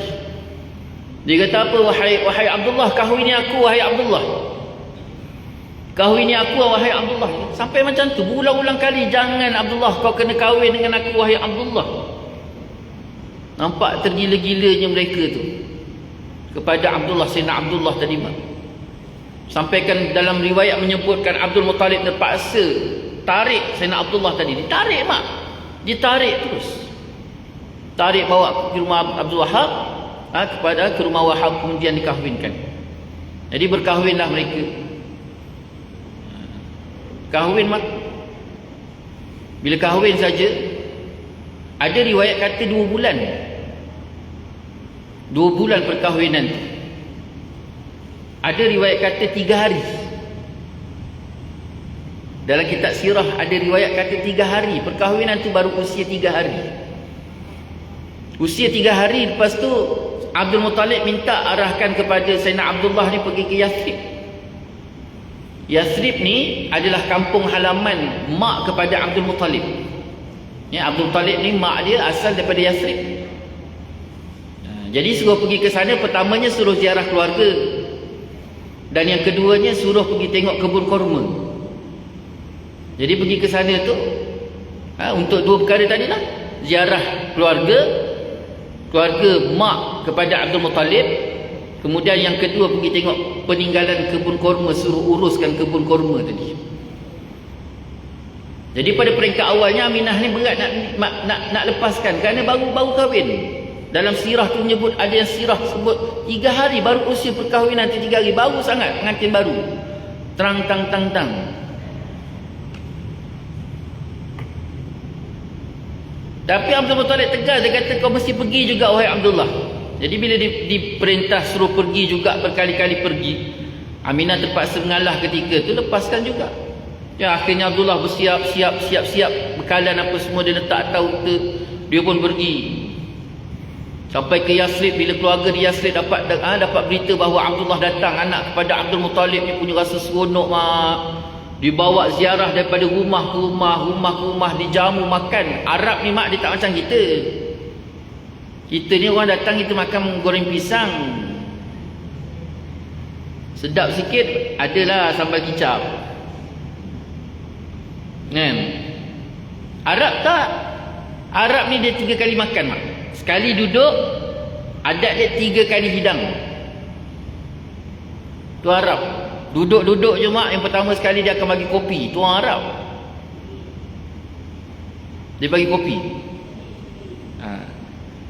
Dia kata apa? Wahai Abdullah, kahwini aku wahai Abdullah. Kahwini aku wahai Abdullah. Sampai macam tu berulang-ulang kali, jangan Abdullah, kau kena kahwin dengan aku wahai Abdullah. Nampak tergila-gilanya mereka tu kepada Abdullah, Sayyidina Abdullah tadi mak. Sampaikan dalam riwayat menyebutkan Abdul Muttalib terpaksa tarik Sayyidina Abdullah tadi. Ditarik mak. Ditarik terus. Tarik bawa ke rumah Abdul Wahab, ke rumah Wahab, kemudian dikahwinkan. Jadi berkahwinlah mereka. Kahwin mak. Bila kahwin saja, ada riwayat kata 2 bulan. 2 bulan perkahwinan tu. Ada riwayat kata 3 hari. Dalam kitab sirah ada riwayat kata 3 hari. Perkahwinan tu baru usia 3 hari. Usia 3 hari lepas tu Abdul Muttalib minta arahkan kepada Sayyidina Abdullah ni pergi ke Yathrib. Yathrib ni adalah kampung halaman mak kepada Abdul Muttalib. Ya, Abdul Muttalib ni mak dia asal daripada Yathrib. Jadi suruh pergi ke sana, pertamanya suruh ziarah keluarga. Dan yang keduanya suruh pergi tengok kebun korma. Jadi pergi ke sana tu untuk 2 perkara tadi lah. Ziarah keluarga mak kepada Abdul Muttalib. Kemudian yang kedua pergi tengok peninggalan kebun korma, suruh uruskan kebun korma tadi. Jadi pada peringkat awalnya Aminah ni berat nak lepaskan kerana baru kahwin. Dalam sirah tu menyebut, ada yang sirah sebut 3 hari baru usia perkahwinan tu, 3 hari baru sangat, pengantin baru. Terang tang. Tapi Abdul Muttalib tegas, dia kata kau mesti pergi juga wahai Abdullah. Jadi bila diperintah suruh pergi juga, berkali-kali pergi, Aminah terpaksa mengalah ketika tu, lepaskan juga. Ya, akhirnya Abdullah bersiap, siap, bekalan apa semua dia letak atas unta, dia pun pergi. Sampai ke Yathrib, bila keluarga di Yathrib dapat berita bahawa Abdullah datang, anak kepada Abdul Muttalib ni, punya rasa seronok mak. Dibawa ziarah daripada rumah ke rumah, dijamu makan. Arab ni mak, dia tak macam kita. Kita ni orang datang, kita makan goreng pisang, sedap sikit, adalah sambal kicap kan. Arab tak. Arab ni dia 3 kali makan mak. Sekali duduk, adat dia 3 kali hidang. Tu Arab. Duduk-duduk je mak, yang pertama sekali dia akan bagi kopi. Tu orang Arab. Dia bagi kopi.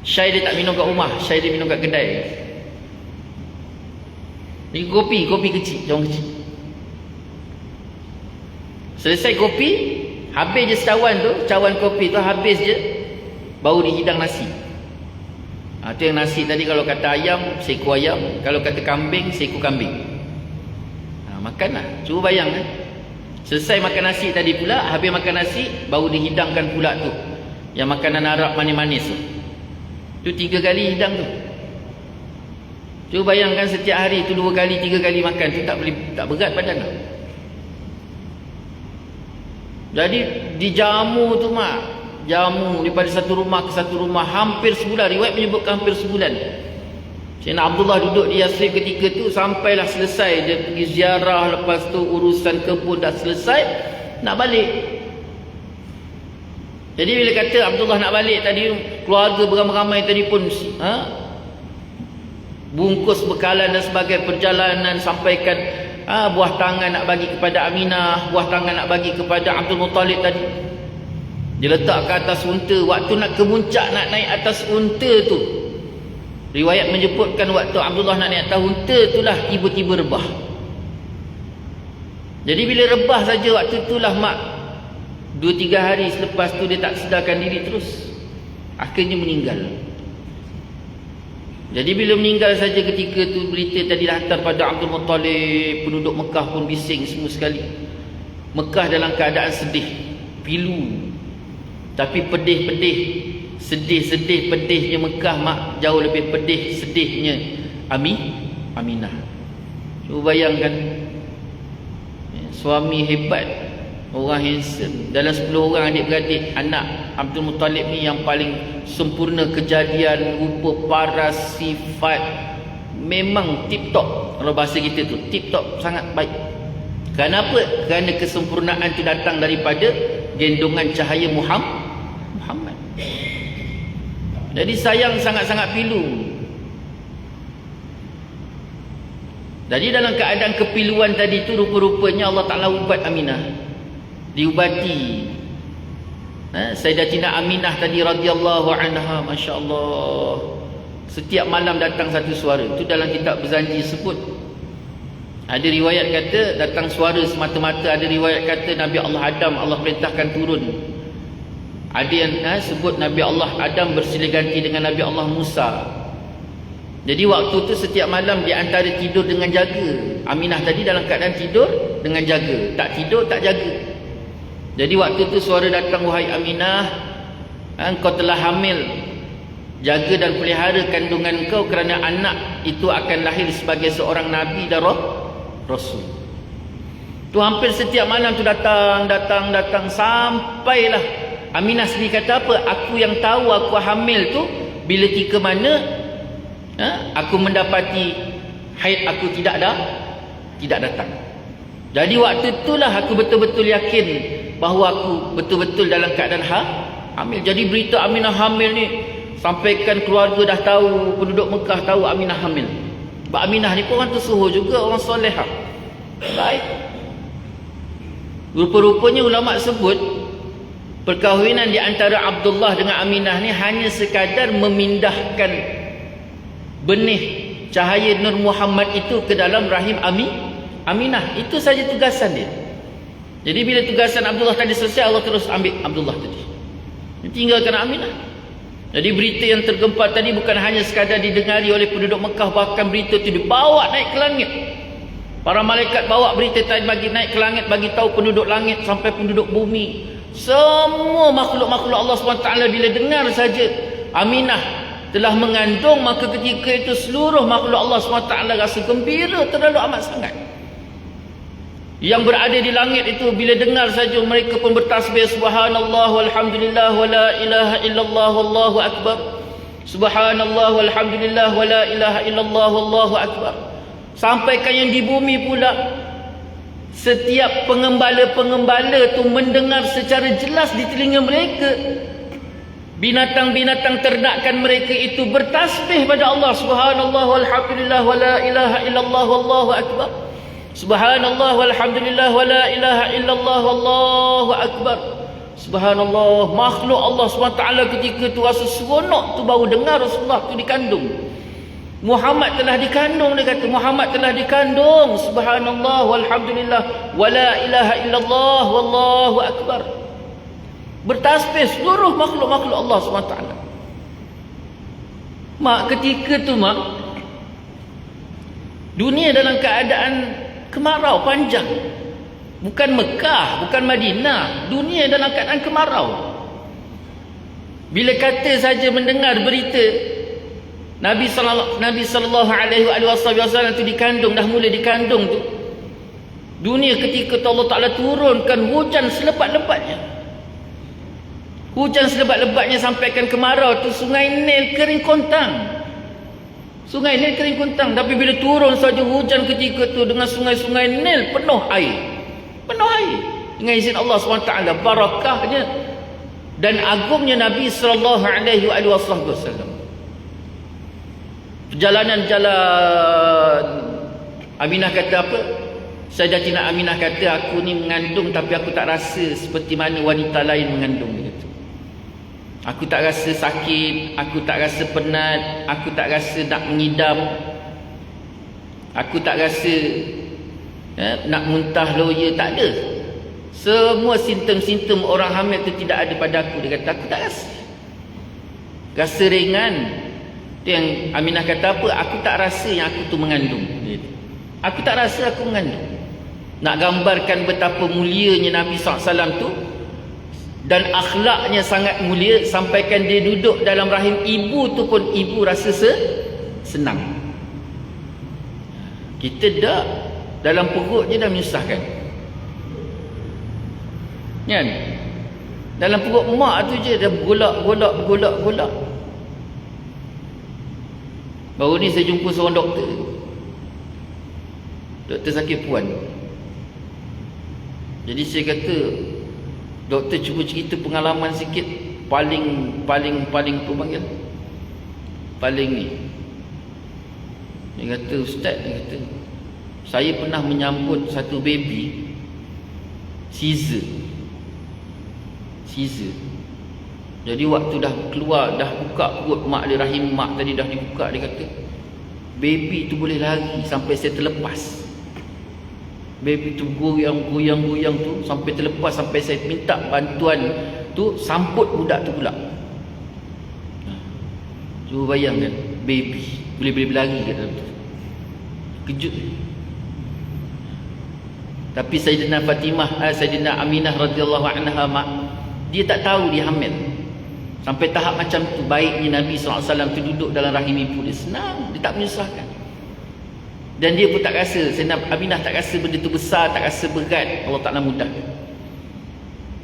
Syai dia tak minum kat rumah, syai dia minum kat kedai. Ni kopi kecil, cawan kecil. Selesai kopi, habis je cawan kopi tu habis je, baru dihidang nasi. Tu yang nasi tadi, kalau kata ayam, seekor ayam. Kalau kata kambing, seekor kambing. Makanlah. Cuba bayang selesai makan nasi tadi pula, habis makan nasi, baru dihidangkan pula tu yang makanan Arab manis-manis tu. Tu 3 kali hidang tu. Cuba bayangkan setiap hari tu 2 kali, 3 kali makan tu, tak berat badan tak? Jadi dijamu tu mak, jamu daripada satu rumah ke satu rumah hampir sebulan. Riwayat menyebutkan hampir sebulan. Sayyidina Abdullah duduk di Yathrib ketika tu, sampailah selesai dia pergi ziarah, lepas tu urusan kebun dah selesai, nak balik. Jadi bila kata Abdullah nak balik tadi, keluarga beramai-ramai tadi pun bungkus bekalan dan sebagai perjalanan, sampaikan buah tangan nak bagi kepada Aminah, buah tangan nak bagi kepada Abdul Muttalib tadi. Dia letak ke atas unta. Waktu nak ke puncak, nak naik atas unta tu, riwayat menyebutkan waktu Abdullah nak naik atas unta itulah tiba-tiba rebah. Jadi bila rebah saja waktu itulah mak 2-3 hari selepas tu dia tak sedarkan diri terus, akhirnya meninggal. Jadi bila meninggal saja ketika tu, berita tadi hantar pada Abdul Muttalib, penduduk Mekah pun bising semua sekali. Mekah dalam keadaan sedih, pilu, tapi pedih-pedih, sedih-sedih pedihnya Mekah mak, jauh lebih pedih sedihnya Aminah. Cuba bayangkan, suami hebat, orang handsome, dalam 10 orang adik-beradik, anak Abdul Muttalib ni yang paling sempurna kejadian, rupa, paras, sifat, memang tip-top. Kalau bahasa kita tu tip-top, sangat baik. Kenapa? Kerana kesempurnaan itu datang daripada gendongan cahaya Muhammad. Jadi sayang sangat-sangat pilu. Jadi dalam keadaan kepiluan tadi tu, rupa-rupanya Allah Ta'ala ubat Aminah, diubati. Sayyidatina Aminah tadi radhiyallahu anha, Masya Allah, setiap malam datang satu suara. Itu dalam kitab Berzanji sebut. Ada riwayat kata datang suara semata-mata, ada riwayat kata Nabi Allah Adam Allah perintahkan turun. Ada yang sebut Nabi Allah Adam bersilih ganti dengan Nabi Allah Musa. Jadi waktu tu setiap malam di antara tidur dengan jaga. Aminah tadi dalam keadaan tidur dengan jaga, tak tidur tak jaga. Jadi waktu tu suara datang, wahai Aminah, engkau telah hamil, jaga dan pelihara kandungan engkau, kerana anak itu akan lahir sebagai seorang nabi dan rasul. Tu hampir setiap malam tu datang sampailah Aminah sendiri kata apa? Aku yang tahu aku hamil tu bila ketika mana aku mendapati haid aku tidak datang. Jadi waktu itulah aku betul-betul yakin bahawa aku betul-betul dalam keadaan hamil. Jadi berita Aminah hamil ni sampaikan keluarga dah tahu, penduduk Mekah tahu Aminah hamil. Sebab Aminah ni pun orang tersuruh juga, orang soleh. Baik. Rupa-rupanya ulama sebut perkahwinan di antara Abdullah dengan Aminah ni hanya sekadar memindahkan benih cahaya Nur Muhammad itu ke dalam rahim Aminah. Itu saja tugasan dia. Jadi bila tugasan Abdullah tadi selesai, Allah terus ambil Abdullah tadi, tinggalkan Aminah. Jadi berita yang tergempar tadi bukan hanya sekadar didengari oleh penduduk Mekah, bahkan berita itu dibawa naik ke langit. Para malaikat bawa berita tadi bagi naik ke langit, bagi tahu penduduk langit sampai penduduk bumi. Semua makhluk-makhluk Allah SWT bila dengar saja Aminah telah mengandung, maka ketika itu seluruh makhluk Allah SWT rasa gembira terlalu amat sangat. Yang berada di langit itu bila dengar saja mereka pun bertasbih, subhanallah walhamdulillah wala ilaha illallah wallahu akbar. Subhanallah walhamdulillah wala ilaha illallah wallahu akbar. Sampaikan yang di bumi pula, setiap pengembala-pengembala tu mendengar secara jelas di telinga mereka, binatang-binatang ternakan mereka itu bertasbih pada Allah, subhanallah walhamdulillah wala ilaha illallah wallahu akbar. Subhanallah walhamdulillah wala ilaha illallah wallahu akbar. Subhanallah. Makhluk Allah SWT ketika tu rasa seronok tu baru dengar Rasulullah tu dikandung. Muhammad telah dikandung, dia kata Muhammad telah dikandung. Subhanallah walhamdulillah wala ilaha illallah wallahu akbar. Bertasbih seluruh makhluk-makhluk Allah SWT. Mak, ketika tu mak, dunia dalam keadaan kemarau panjang. Bukan Mekah, bukan Madinah, dunia dalam keadaan kemarau. Bila kata saja mendengar berita Nabi sallallahu alaihi wasallam tu dikandung, dah mula dikandung tu, dunia ketika Allah Ta'ala turunkan hujan selebat-lebatnya. Hujan selebat-lebatnya sampaikan kemarau tu, sungai Nil kering kontang. Sungai Nil kering kontang. Tapi bila turun saja hujan ketika tu, dengan sungai-sungai Nil penuh air. Penuh air. Dengan izin Allah SWT. Barakahnya dan agungnya Nabi sallallahu alaihi wasallam. Perjalanan jalan, Aminah kata apa? Sayyidatina Aminah kata, aku ni mengandung tapi aku tak rasa seperti mana wanita lain mengandung, dia kata. Aku tak rasa sakit, aku tak rasa penat, aku tak rasa nak mengidam, aku tak rasa nak muntah loya, tak ada. Semua simptom-simptom orang hamil tu tidak ada pada aku. Dia kata, aku tak rasa. Rasa ringan. Itu yang Aminah kata apa? Aku tak rasa yang aku tu mengandung. Aku tak rasa aku mengandung. Nak gambarkan betapa mulianya Nabi SAW tu, dan akhlaknya sangat mulia, sampaikan dia duduk dalam rahim ibu tu pun ibu rasa senang. Kita dah dalam perut je dah menyusahkan, kan? Dalam perut mak tu je dah bergolak. Baru ni saya jumpa seorang doktor sakit puan. Jadi saya kata, doktor cuba cerita pengalaman sikit, paling apa panggil, paling ni. Dia kata, ustaz, dia kata, saya pernah menyambut satu baby Caesar. Jadi waktu dah keluar, dah buka perut mak dia, rahim mak tadi dah dibuka, dia kata baby tu boleh lari sampai saya terlepas. Baby tu goyang tu sampai terlepas, sampai saya minta bantuan tu sambut budak tu pula. Cuba bayangkan, baby boleh berlari kat dalam tu. Kejut. Tapi Sayyidina Aminah radhiyallahu anha, mak dia tak tahu dia hamil. Sampai tahap macam tu baiknya Nabi SAW tu duduk dalam rahim ibu dia, senang, dia tak menyusahkan. Dan dia pun tak rasa, Sayyidina Aminah tak rasa benda tu besar, tak rasa berat. Allah Ta'ala mudah.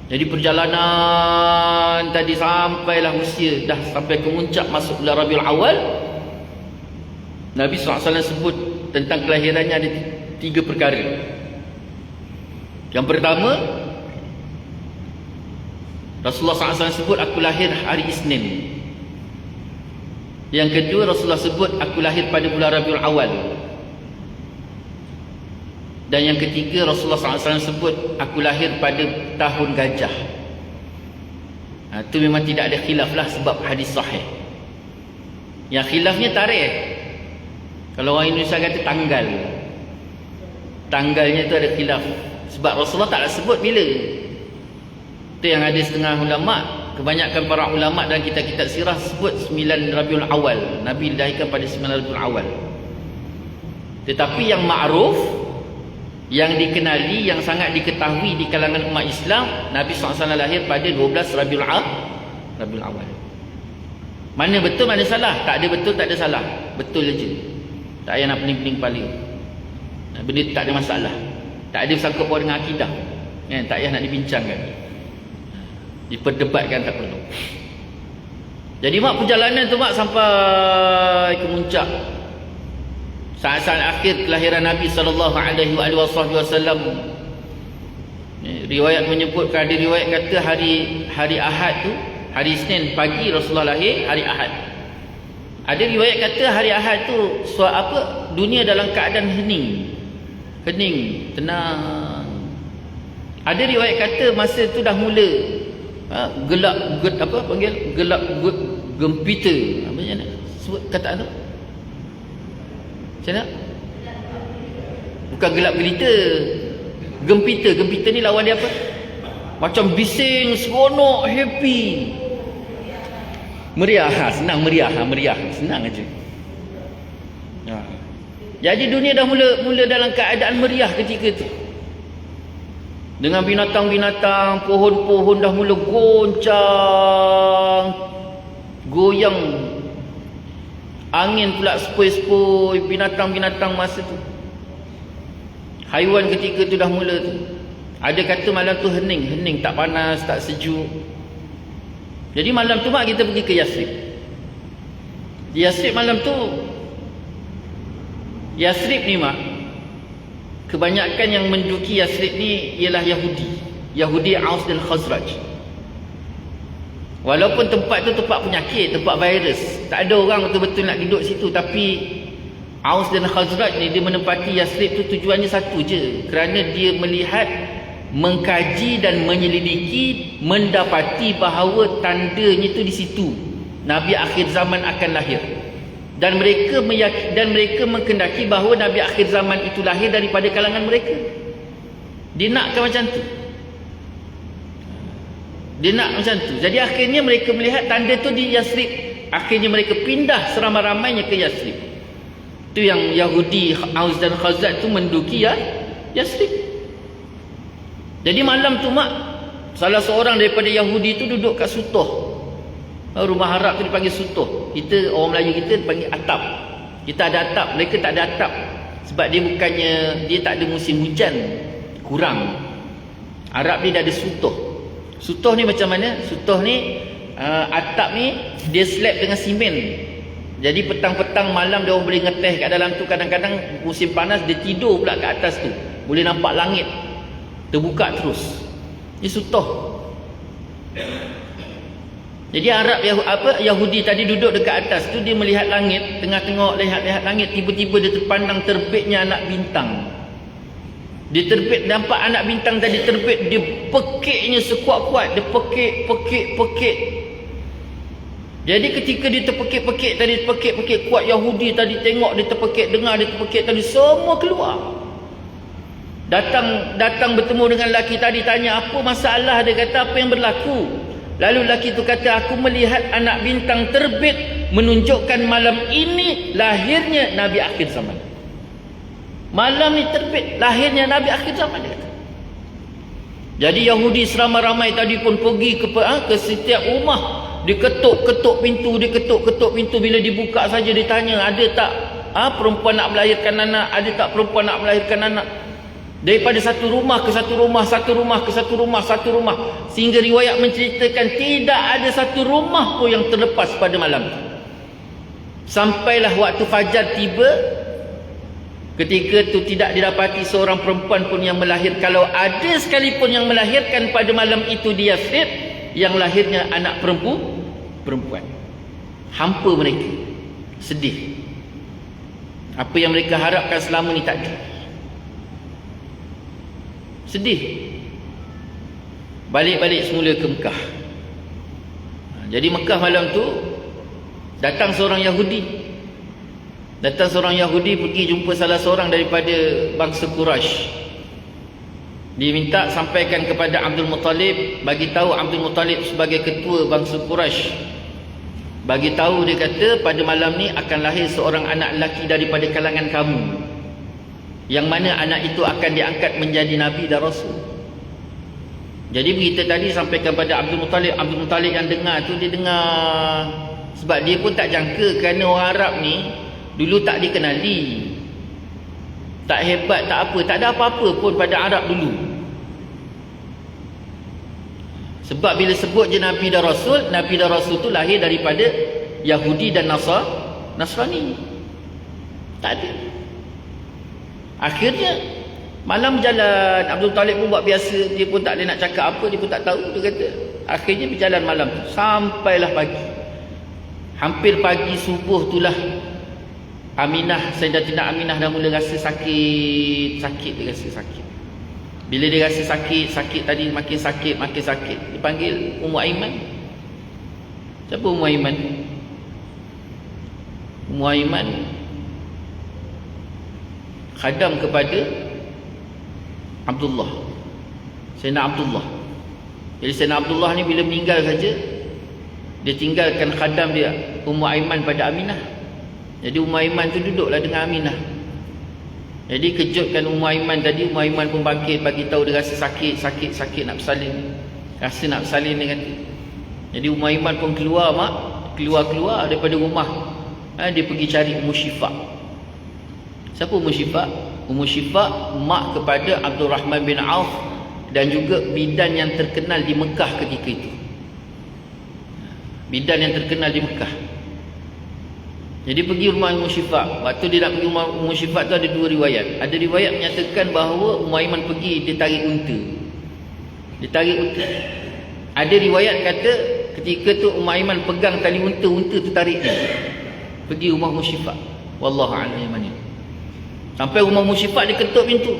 Jadi perjalanan tadi sampailah usia dah sampai ke muncak masuk bulan Rabiul Awal. Nabi SAW sebut tentang kelahirannya ada 3 perkara. Yang pertama, Rasulullah SAW sebut, aku lahir hari Isnin. Yang kedua, Rasulullah sebut, aku lahir pada bulan Rabiul Awal. Dan yang ketiga, Rasulullah SAW sebut, aku lahir pada tahun gajah. Itu memang tidak ada khilaf lah, sebab hadis sahih. Yang khilafnya tarikh. Kalau orang Indonesia kata tanggal, tanggalnya itu ada khilaf. Sebab Rasulullah tak sebut bila. Itu yang ada setengah ulama', kebanyakan para ulama' dan kitab-kitab sirah sebut 9 Rabiul Awal. Nabi dilahirkan pada 9 Rabiul Awal. Tetapi yang ma'ruf, yang dikenali, yang sangat diketahui di kalangan umat Islam, Nabi SAW lahir pada 12 Rabiul Awal. Mana betul, mana salah? Tak ada betul, tak ada salah. Betul je. Tak payah nak pening-pening kepala. Benda tak ada masalah. Tak ada sangkut paut dengan akidah, kan? Tak payah nak dibincangkan, diperdebatkan, tak perlu. Jadi mak perjalanan tu, mak sampai ke muncak, saat-saat akhir kelahiran Nabi SAW. Riwayat menyebutkan, ada riwayat kata hari Ahad tu, hari Isnin pagi Rasulullah lahir, hari Ahad. Ada riwayat kata hari Ahad tu dunia dalam keadaan hening, tenang. Ada riwayat kata masa tu dah mula gelap gempita. Apa nak sebut kataan tu? Macam mana? Bukan gelap gelita, gempita ni lawan dia apa? Macam bising, seronok, happy, meriah. Senang meriah, senang aja. Jadi dunia dah mula dalam keadaan meriah ketika itu. Dengan binatang-binatang, pohon-pohon dah mula goncang, goyang. Angin pula sepoi-sepoi, binatang-binatang masa tu. Haiwan ketika tu dah mula tu. Ada kata malam tu hening, tak panas, tak sejuk. Jadi malam tu mak kita pergi ke Yathrib. Di Yathrib malam tu, Yathrib ni mak, kebanyakan yang menduduki Yathrib ni ialah Yahudi Aus dan Khazraj. Walaupun tempat tu tempat penyakit, tempat virus, tak ada orang betul-betul nak duduk situ, tapi Aus dan Khazraj ni dia menempati Yathrib tu tujuannya satu je, kerana dia melihat, mengkaji dan menyelidiki, mendapati bahawa tandanya tu di situ Nabi akhir zaman akan lahir. Dan mereka mengkendaki bahawa Nabi akhir zaman itu lahir daripada kalangan mereka. Dia nakkan macam tu. Dia nak macam tu. Jadi akhirnya mereka melihat tanda tu di Yathrib. Akhirnya mereka pindah seramai-ramainya ke Yathrib. Itu yang Yahudi Aus dan Khazraj tu menduduki Yathrib. Jadi malam tu mak, salah seorang daripada Yahudi tu duduk kat Sutoh. Rumah Arab tu dipanggil Sutoh. Kita, orang Melayu kita panggil atap. Kita ada atap, mereka tak ada atap. Sebab dia tak ada musim hujan. Kurang. Arab ni dah ada Sutoh. Sutoh ni macam mana? Sutoh ni atap ni dia slab dengan simen. Jadi petang-petang malam dia orang boleh ngeteh kat dalam tu. Kadang-kadang musim panas dia tidur pula kat atas tu. Boleh nampak langit terbuka terus. Ini Sutoh. Jadi Arab Yahudi tadi duduk dekat atas tu, dia melihat langit, tengah tengok lihat langit, tiba-tiba dia terpandang terbitnya anak bintang. Dia terbit, nampak anak bintang tadi terbit, dia pekiknya sekuat-kuat, dia pekik. Jadi ketika dia terpekik kuat, Yahudi tadi tengok dia terpekik, dengar dia terpekik tadi, semua keluar. Datang bertemu dengan lelaki tadi, tanya apa masalah, dia kata apa yang berlaku. Lalu lelaki tu kata, aku melihat anak bintang terbit menunjukkan malam ini lahirnya Nabi akhir zaman. Malam ni terbit lahirnya Nabi akhir zaman, dia kata. Jadi Yahudi seramai-ramai tadi pun pergi ke setiap rumah. Dia ketuk pintu. Bila dibuka saja dia tanya, ada tak perempuan nak melahirkan anak? Ada tak perempuan nak melahirkan anak? Daripada satu rumah ke satu rumah. Sehingga riwayat menceritakan tidak ada satu rumah pun yang terlepas pada malam itu. Sampailah waktu fajar tiba. Ketika itu tidak didapati seorang perempuan pun yang melahirkan. Kalau ada sekalipun yang melahirkan pada malam itu di Yathrib, yang lahirnya anak perempuan. Hampa mereka. Sedih. Apa yang mereka harapkan selama ni tak ada. Sedih. Balik semula ke Mekah. Jadi Mekah malam tu datang seorang Yahudi pergi jumpa salah seorang daripada bangsa Quraisy. Dia minta sampaikan kepada Abdul Muttalib, bagi tahu Abdul Muttalib sebagai ketua bangsa Quraisy. Bagi tahu, dia kata pada malam ni akan lahir seorang anak lelaki daripada kalangan kamu. Yang mana anak itu akan diangkat menjadi Nabi dan Rasul. Jadi berita tadi sampaikan pada Abdul Muttalib. Abdul Muttalib yang dengar tu, dia dengar. Sebab dia pun tak jangka, kerana orang Arab ni dulu tak dikenali, tak hebat, tak apa, tak ada apa-apa pun pada Arab dulu. Sebab bila sebut je Nabi dan Rasul tu lahir daripada Yahudi dan Nasrani. Tak ada. Akhirnya malam berjalan, Abdul Talib pun buat biasa, dia pun tak boleh nak cakap apa, dia pun tak tahu, dia kata. Akhirnya berjalan malam tu sampailah pagi. Hampir pagi subuh itulah Sayyidatina Aminah dah mula rasa sakit. Dia rasa sakit. Bila dia rasa sakit tadi makin sakit. Dia panggil Ummu Aiman. Siapa Ummu Aiman? Ummu Aiman khadam kepada Abdullah, Sayyidina Abdullah. Jadi Sayyidina Abdullah ni bila meninggal saja, dia tinggalkan khadam dia Ummu Aiman pada Aminah. Jadi Ummu Aiman tu duduklah dengan Aminah. Jadi kejutkan Ummu Aiman tadi. Ummu Aiman pun bangkit, bagi tahu dia rasa sakit nak bersalin. Rasa nak bersalin dengan dia. Jadi Ummu Aiman pun keluar daripada rumah. Dia pergi cari Ummu Syifa. Siapa Ummu Syifa? Ummu Syifa mak kepada Abdul Rahman bin Auf dan juga bidan yang terkenal di Mekah ketika itu. Bidan yang terkenal di Mekah. Jadi pergi rumah Ummu Syifa. Waktu dia nak pergi rumah Ummu Syifa tu ada dua riwayat. Ada riwayat menyatakan bahawa Ummu Aiman pergi dia tarik unta. Ada riwayat kata Ketika tu Aiman pegang tali unta tu tarik dia pergi rumah Ummu Syifa. Wallahu a'lam mana. Sampai rumah Ummu Syifa, dia ketuk pintu.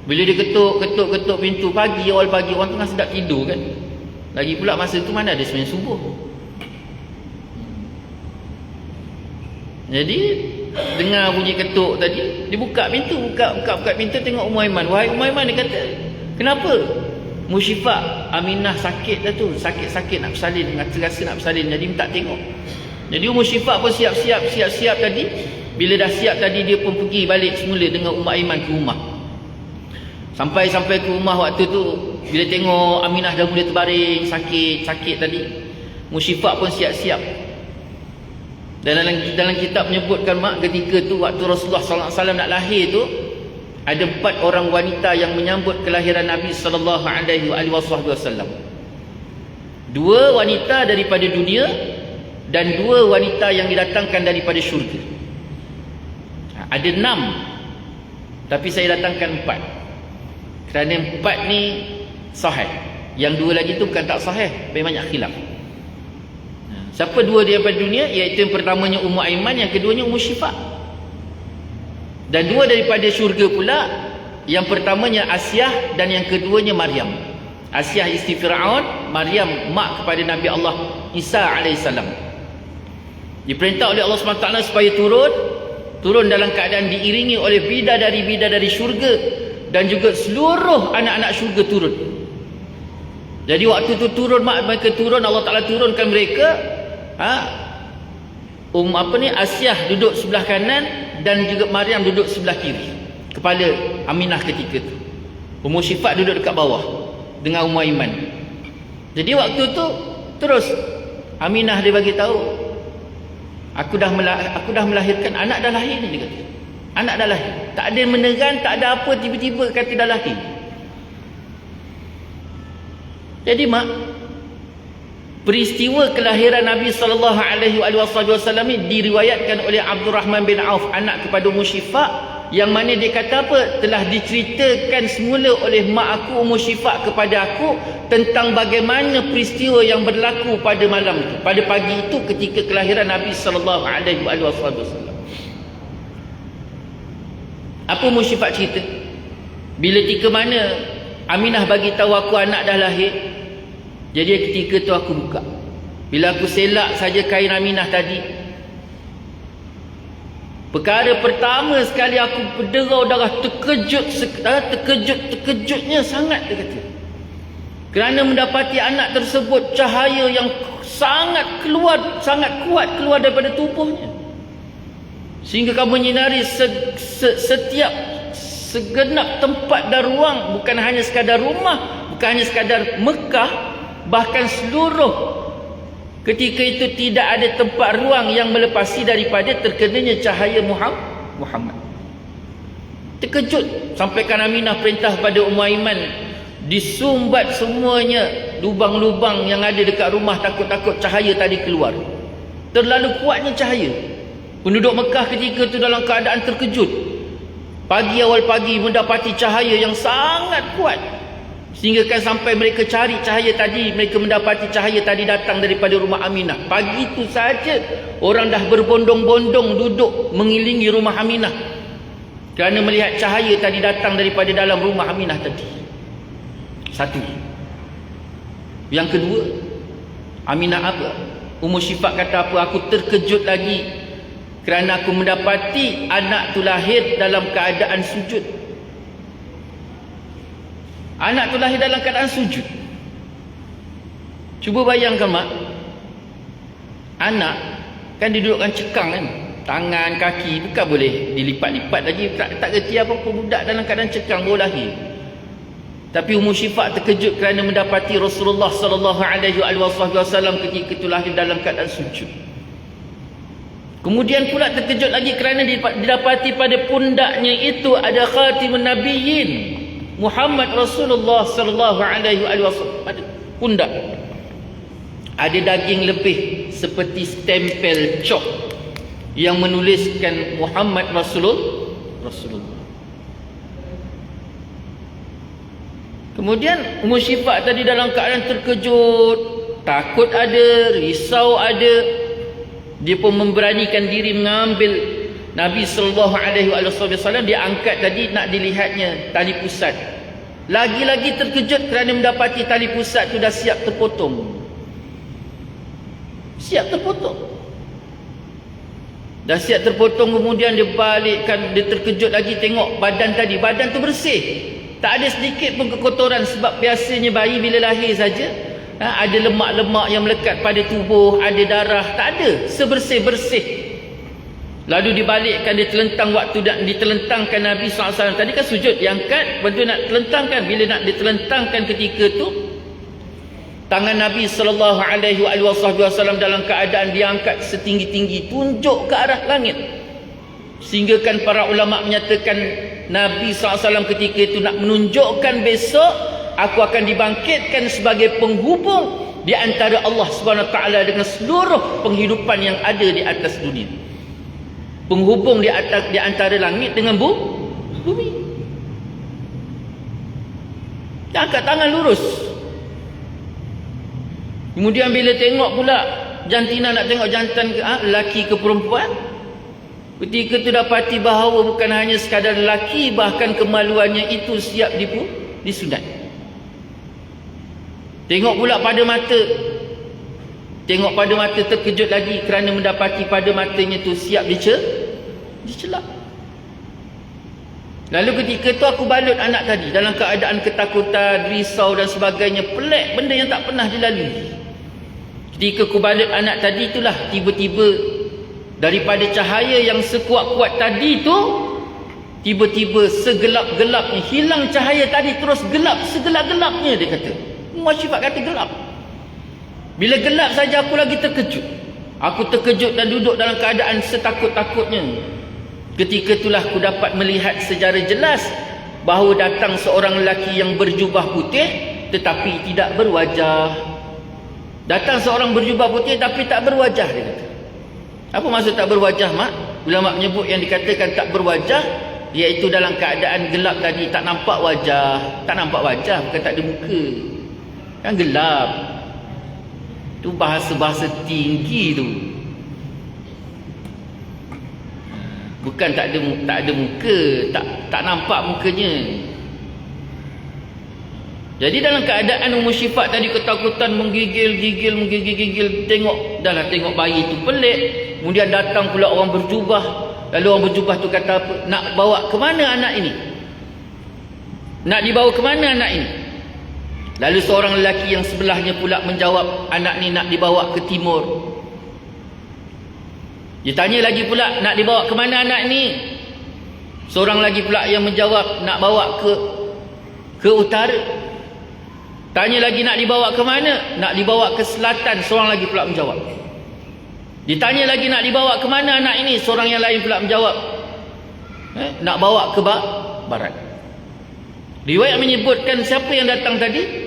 Bila dia ketuk pintu pagi, awal pagi, orang tengah sedap tidur kan. Lagi pula masa tu mana ada sembahyang subuh. Jadi dengar bunyi ketuk tadi, dia buka pintu, buka pintu, tengok Ummu Aiman. Wahai Ummu Aiman, dia kata, kenapa? Ummu Syifa, Aminah sakit dah tu, sakit nak bersalin, rasa nak bersalin, jadi minta tengok. Jadi Ummu Syifa pun siap-siap tadi. Bila dah siap tadi, dia pun pergi balik semula dengan Ummu Aiman ke rumah. Sampai ke rumah waktu tu, bila tengok Aminah dah mula terbaring, sakit tadi, Ummu Syifa pun siap-siap. Dan dalam kitab menyebutkan mak, ketika tu waktu Rasulullah SAW nak lahir tu, ada 4 orang wanita yang menyambut kelahiran Nabi SAW. 2 wanita daripada dunia dan 2 wanita yang didatangkan daripada syurga. Ada 6, tapi saya datangkan 4 kerana 4 ni sahih. Yang 2 lagi tu bukan tak sahih, banyak khilaf. Siapa 2 daripada dunia? Iaitu yang pertamanya Ummu Aiman, yang keduanya Ummu Syifa. Dan 2 daripada syurga pula, yang pertamanya Asyah dan yang keduanya Maryam. Asyah isteri Fir'aun, Maryam mak kepada Nabi Allah Isa AS. Diperintah oleh Allah SWT supaya turun dalam keadaan diiringi oleh bidadari-bidadari syurga, dan juga seluruh anak-anak syurga turun. Jadi waktu tu mereka turun, Allah Ta'ala turunkan mereka. Asyah duduk sebelah kanan dan juga Maryam duduk sebelah kiri kepala Aminah ketika tu. Ummu Syifa duduk dekat bawah dengan Ummu Aiman. Jadi waktu tu terus Aminah dia bagi tahu, aku dah melahirkan, anak dah lahir ni, dia kata. Anak dah lahir. Tak ada meneran, tak ada apa, tiba-tiba kata dah lahir. Jadi mak, peristiwa kelahiran Nabi SAW ni diriwayatkan oleh Abdurrahman bin Auf, anak kepada Ummu Syifa, yang mana dia kata apa? Telah diceritakan semula oleh mak aku Ummu Syifa kepada aku tentang bagaimana peristiwa yang berlaku pada malam itu, pada pagi itu ketika kelahiran Nabi SAW. Apa Ummu Syifa cerita? Bila ketika mana Aminah bagi tahu aku anak dah lahir, jadi ketika tu aku buka. Bila aku selak saja kain Aminah tadi, perkara pertama sekali aku berderau darah, terkejutnya sangat, dia kata. Kerana mendapati anak tersebut cahaya yang sangat kuat keluar daripada tubuhnya, sehingga kamu menyinari setiap segenap tempat dan ruang, bukan hanya sekadar rumah, bukan hanya sekadar Mekah, bahkan seluruh ketika itu tidak ada tempat ruang yang melepasi daripada terkenanya cahaya Muhammad. Terkejut, sampaikan Aminah perintah pada Ummu Aiman, disumbat semuanya lubang-lubang yang ada dekat rumah, takut-takut cahaya tadi keluar. Terlalu kuatnya cahaya. Penduduk Mekah ketika itu dalam keadaan terkejut. Awal pagi mendapati cahaya yang sangat kuat, sehingga kan sampai mereka cari cahaya tadi, mereka mendapati cahaya tadi datang daripada rumah Aminah. Pagi itu saja orang dah berbondong-bondong duduk mengilingi rumah Aminah kerana melihat cahaya tadi datang daripada dalam rumah Aminah tadi. Satu. Yang kedua, Aminah apa? Ummu Syifa kata apa? Aku terkejut lagi kerana aku mendapati anak tu lahir dalam keadaan sujud. Anak tu lahir dalam keadaan sujud. Cuba bayangkan mak, anak kan didudukkan cekang kan, tangan, kaki, bukan boleh dilipat-lipat lagi, tak kerti apa-apa, budak dalam keadaan cekang baru lahir. Tapi Ummu Syifa terkejut kerana mendapati Rasulullah SAW ketika itu lahir dalam keadaan sujud. Kemudian pula terkejut lagi kerana didapati pada pundaknya itu ada khatimun nabiyyin, Muhammad Rasulullah SAW. Pada pundak ada daging lebih seperti stempel cok yang menuliskan Muhammad Rasulullah. Kemudian Ummu Syifa tadi dalam keadaan terkejut, takut ada, risau ada, dia pun memberanikan diri mengambil Nabi SAW. Dia angkat tadi nak dilihatnya tali pusat. Lagi-lagi terkejut kerana mendapati tali pusat tu dah siap terpotong. Siap terpotong. Dah siap terpotong, kemudian dia balikkan, dia terkejut lagi tengok badan tadi. Badan tu bersih. Tak ada sedikit pun kekotoran, sebab biasanya bayi bila lahir saja ada lemak-lemak yang melekat pada tubuh, ada darah. Tak ada, sebersih-bersih. Lalu dibalikkan, ditelentang waktu nak ditelentangkan Nabi SAW. Tadi kan sujud, diangkat, lepas tu nak telentangkan. Bila nak ditelentangkan ketika tu, tangan Nabi SAW dalam keadaan diangkat setinggi-tinggi, tunjuk ke arah langit. Sehingga kan para ulama menyatakan Nabi SAW ketika itu nak menunjukkan besok aku akan dibangkitkan sebagai penghubung di antara Allah SWT dengan seluruh penghidupan yang ada di atas dunia. Penghubung di antara langit dengan bumi. Dia angkat tangan lurus. Kemudian bila tengok pula jantina nak tengok jantan ke lelaki ke perempuan, ketika itu dapati bahawa bukan hanya sekadar lelaki, bahkan kemaluannya itu siap disunat. Tengok pula pada mata. Tengok pada mata, terkejut lagi kerana mendapati pada matanya tu siap dicelak. Lalu ketika tu aku balut anak tadi dalam keadaan ketakutan, risau dan sebagainya. Pelik, benda yang tak pernah dilalui. Ketika aku balut anak tadi, itulah tiba-tiba daripada cahaya yang sekuat-kuat tadi tu, tiba-tiba segelap-gelapnya, hilang cahaya tadi, terus gelap segelap-gelapnya. Dia kata, Muhasyifat kata gelap. Bila gelap saja aku lagi terkejut. Aku terkejut dan duduk dalam keadaan setakut-takutnya. Ketika itulah aku dapat melihat secara jelas bahawa datang seorang lelaki yang berjubah putih tetapi tidak berwajah. Datang seorang berjubah putih tapi tak berwajah, dia kata. Apa maksud tak berwajah, Mak? Ulama menyebut yang dikatakan tak berwajah iaitu dalam keadaan gelap tadi, tak nampak wajah. Tak nampak wajah, bukan tak ada muka. Kan gelap. Tu bahasa-bahasa tinggi tu. Bukan tak ada muka, tak nampak mukanya. Jadi dalam keadaan Muhasyifat tadi ketakutan, menggigil, tengok bayi tu pelik. Kemudian datang pula orang berjubah. Lalu orang berjubah tu kata apa? Nak bawa ke mana anak ini? Nak dibawa ke mana anak ini? Lalu seorang lelaki yang sebelahnya pula menjawab, anak ni nak dibawa ke timur. Dia tanya lagi pula, nak dibawa ke mana anak ni? Seorang lagi pula yang menjawab, nak bawa ke utara. Tanya lagi, nak dibawa ke mana? Nak dibawa ke selatan. Seorang lagi pula menjawab. Ditanya lagi, nak dibawa ke mana anak ini? Seorang yang lain pula menjawab, nak bawa ke barat. Riwayat menyebutkan siapa yang datang tadi?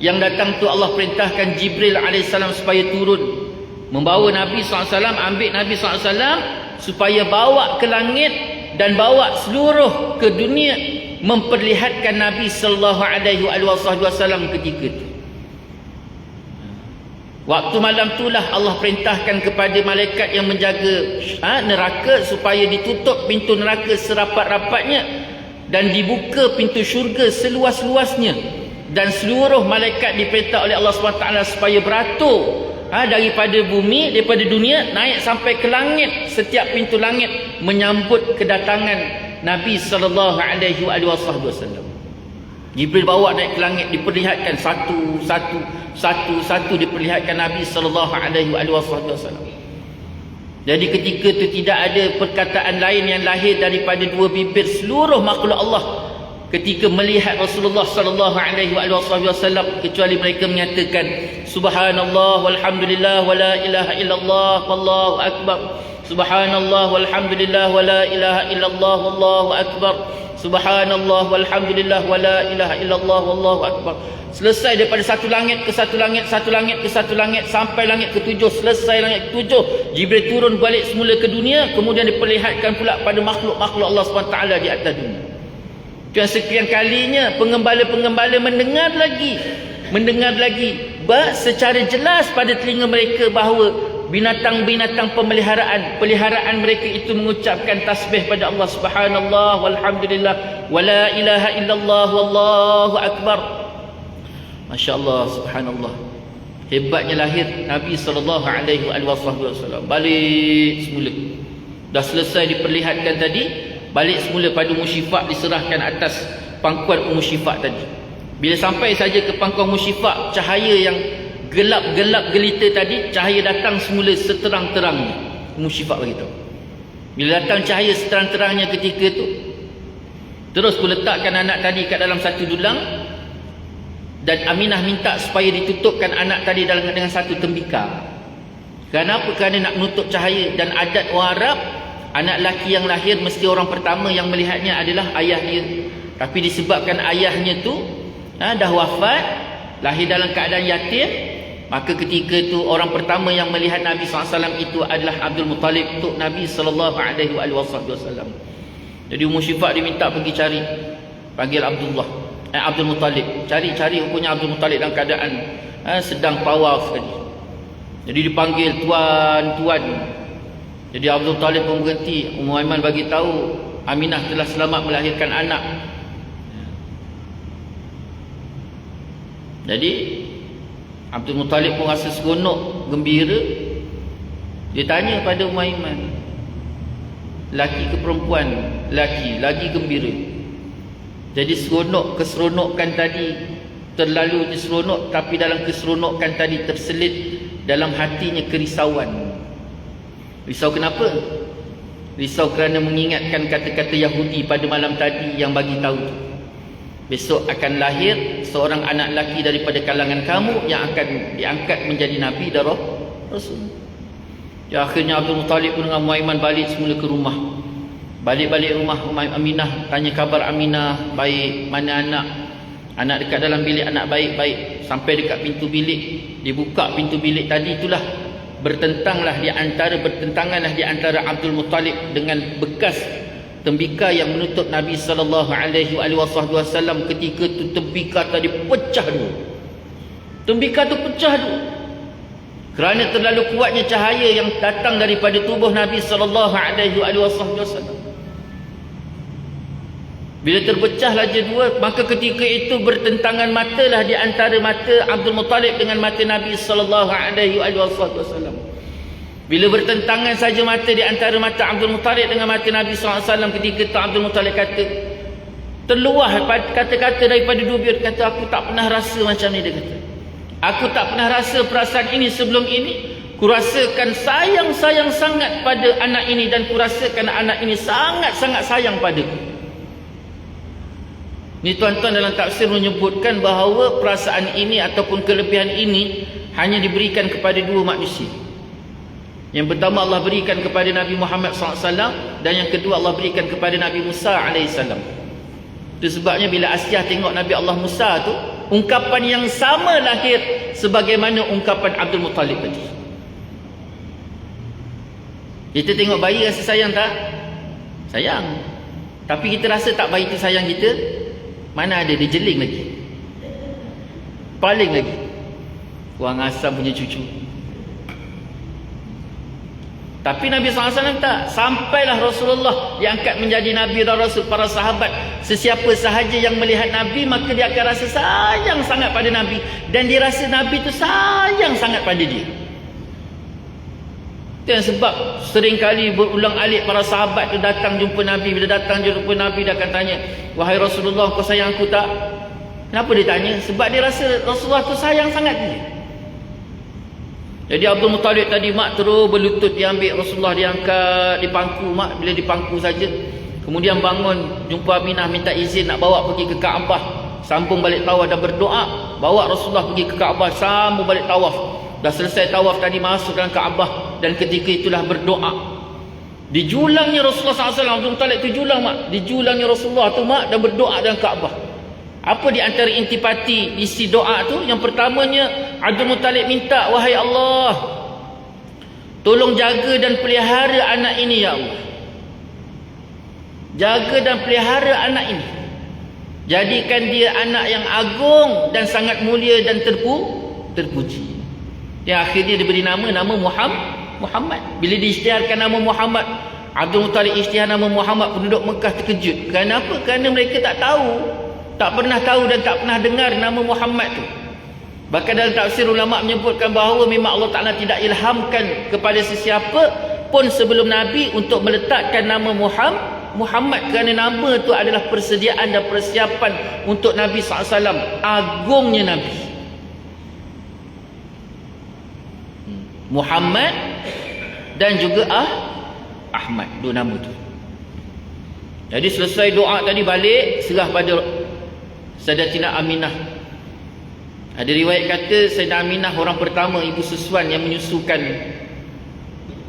Yang datang tu Allah perintahkan Jibril AS supaya turun membawa Nabi SAW, ambil Nabi SAW supaya bawa ke langit dan bawa seluruh ke dunia, memperlihatkan Nabi SAW ketika itu. Waktu malam itulah Allah perintahkan kepada malaikat yang menjaga neraka supaya ditutup pintu neraka serapat-rapatnya dan dibuka pintu syurga seluas-luasnya. Dan seluruh malaikat diperintah oleh Allah SWT supaya beratur daripada bumi, daripada dunia naik sampai ke langit. Setiap pintu langit menyambut kedatangan Nabi SAW. Jibril bawa naik ke langit, diperlihatkan satu diperlihatkan Nabi SAW. Jadi ketika itu tidak ada perkataan lain yang lahir daripada dua bibir seluruh makhluk Allah ketika melihat Rasulullah SAW, kecuali mereka menyatakan subhanallah walhamdulillah wala ilaha illallah wallahu akbar. Subhanallah walhamdulillah wala ilaha illallah wallahu akbar. Subhanallah walhamdulillah wala ilaha illallah wallahu akbar. Selesai daripada satu langit ke satu langit, satu langit ke satu langit, sampai langit ketujuh. Selesai langit ketujuh, Jibril turun balik semula ke dunia. Kemudian diperlihatkan pula pada makhluk-makhluk Allah SWT di atas dunia. Yang sekian kalinya penggembala-penggembala mendengar lagi secara jelas pada telinga mereka bahawa binatang-binatang peliharaan mereka itu mengucapkan tasbih pada Allah, subhanallah walhamdulillah wala ilaha illallah wallahu akbar. Masya-Allah, subhanallah. Hebatnya lahir Nabi SAW. Balik semula. Dah selesai diperlihatkan tadi, balik semula pada Musyifaq, diserahkan atas pangkuan Musyifaq tadi. Bila sampai saja ke pangkuan Musyifaq, cahaya yang gelap-gelap gelita tadi, cahaya datang semula seterang-terangnya. Musyifaq beritahu. Bila datang cahaya seterang-terangnya ketika itu, terus ku letakkan anak tadi kat dalam satu dulang, dan Aminah minta supaya ditutupkan anak tadi dengan satu tembikar. Kenapa? Kerana nak menutup cahaya. Dan adat orang Arab, anak lelaki yang lahir mesti orang pertama yang melihatnya adalah ayah dia. Tapi disebabkan ayahnya tu dah wafat, lahir dalam keadaan yatim, maka ketika itu orang pertama yang melihat Nabi SAW itu adalah Abdul Muttalib, tok Nabi SAW. Jadi Musyifaq diminta pergi cari, panggil Abdul Muttalib, cari rupanya Abdul Muttalib dalam keadaan sedang tawaf tadi. Jadi dipanggil tuan. Jadi Abdul Muttalib pun berhenti. Ummu Aiman bagi tahu Aminah telah selamat melahirkan anak. Jadi Abdul Muttalib pun rasa seronok, gembira. Dia tanya pada Ummu Aiman, laki ke perempuan? Laki, lagi gembira. Jadi keseronokan tadi terlalu diseronok, tapi dalam keseronokan tadi terselit dalam hatinya kerisauan. Risau kenapa? Risau kerana mengingatkan kata-kata Yahudi pada malam tadi yang bagi tahu besok akan lahir seorang anak lelaki daripada kalangan kamu yang akan diangkat menjadi Nabi dan Rasul. Ya, akhirnya Abdul Muttalib pun dengan Muaiman balik semula ke rumah. Balik rumah Aminah, tanya khabar Aminah, baik, mana anak? Anak dekat dalam bilik, anak baik-baik. Sampai dekat pintu bilik, dibuka pintu bilik tadi, itulah bertentanganlah di antara Abdul Muttalib dengan bekas tembikar yang menutup Nabi SAW. Ketika itu tembikar tadi pecah dua. Tembikar tu pecah dua kerana terlalu kuatnya cahaya yang datang daripada tubuh Nabi SAW. Bila terpecahlah je dua, maka ketika itu bertentangan matalah di antara mata Abdul Muttalib dengan mata Nabi SAW. Bila bertentangan saja mata di antara mata Abdul Muttalib dengan mata Nabi SAW, ketika itu Abdul Muttalib kata, terluah kata-kata daripada dua bibir, kata, aku tak pernah rasa macam ni. Dia kata, aku tak pernah rasa perasaan ini sebelum ini. Kurasakan sayang sangat pada anak ini, dan kurasakan anak ini sangat-sangat sayang padaku. Ni tuan-tuan dalam tafsir menyebutkan bahawa perasaan ini ataupun kelebihan ini hanya diberikan kepada dua manusia. Yang pertama Allah berikan kepada Nabi Muhammad SAW, dan yang kedua Allah berikan kepada Nabi Musa AS. Itu sebabnya bila Asyah tengok Nabi Allah Musa tu, ungkapan yang sama lahir sebagaimana ungkapan Abdul Muttalib tadi. Kita tengok bayi rasa sayang tak? Sayang. Tapi kita rasa tak bayi tu sayang kita? Mana ada, dia jeling lagi, paling lagi. Kurang asam punya cucu. Tapi Nabi SAW tak. Sampailah Rasulullah diangkat menjadi Nabi dan Rasul, para sahabat, sesiapa sahaja yang melihat Nabi, maka dia akan rasa sayang sangat pada Nabi, dan dia rasa Nabi itu sayang sangat pada dia. Itu yang sebab seringkali berulang alik para sahabat tu datang jumpa Nabi. Bila datang jumpa Nabi, dia akan tanya, wahai Rasulullah, kau sayang aku tak? Kenapa dia tanya? Sebab dia rasa Rasulullah tu sayang sangat dia. Jadi Abdul Muttalib tadi, mak terus berlutut, dia ambil Rasulullah, diangkat di pangku mak. Bila di pangku saja, kemudian bangun, jumpa Aminah, minta izin nak bawa pergi ke Kaabah, sambung balik tawaf dan berdoa. Bawa Rasulullah pergi ke Kaabah, sambung balik tawaf. Dah selesai tawaf tadi, masuk dalam Kaabah, dan ketika itulah berdoa. Di julangnya Rasulullah SAW, Abdul Muttalib tu julang mak, di julangnya Rasulullah tu mak, dan berdoa dalam Kaabah. Apa di antara intipati isi doa tu? Yang pertamanya, Abdul Muttalib minta, wahai Allah, tolong jaga dan pelihara anak ini ya Allah. Jaga dan pelihara anak ini, jadikan dia anak yang agung dan sangat mulia dan terpuji. Yang akhirnya diberi nama Muhammad. Bila diisytiharkan nama Muhammad, Abdul Muttalib isytihar nama Muhammad, penduduk Mekah terkejut. Kenapa? Kerana mereka tak tahu, tak pernah tahu dan tak pernah dengar nama Muhammad tu. Bahkan dalam tafsir ulama menyebutkan bahawa memang Allah Ta'ala tidak ilhamkan kepada sesiapa pun sebelum Nabi untuk meletakkan nama Muhammad, kerana nama itu adalah persediaan dan persiapan untuk Nabi SAW. Agungnya Nabi Muhammad dan juga Ahmad, dua nama tu. Jadi selesai doa tadi, balik serah pada Sayyidatina Aminah. Ada riwayat kata Sayyidatina Aminah orang pertama, ibu susuan yang menyusukan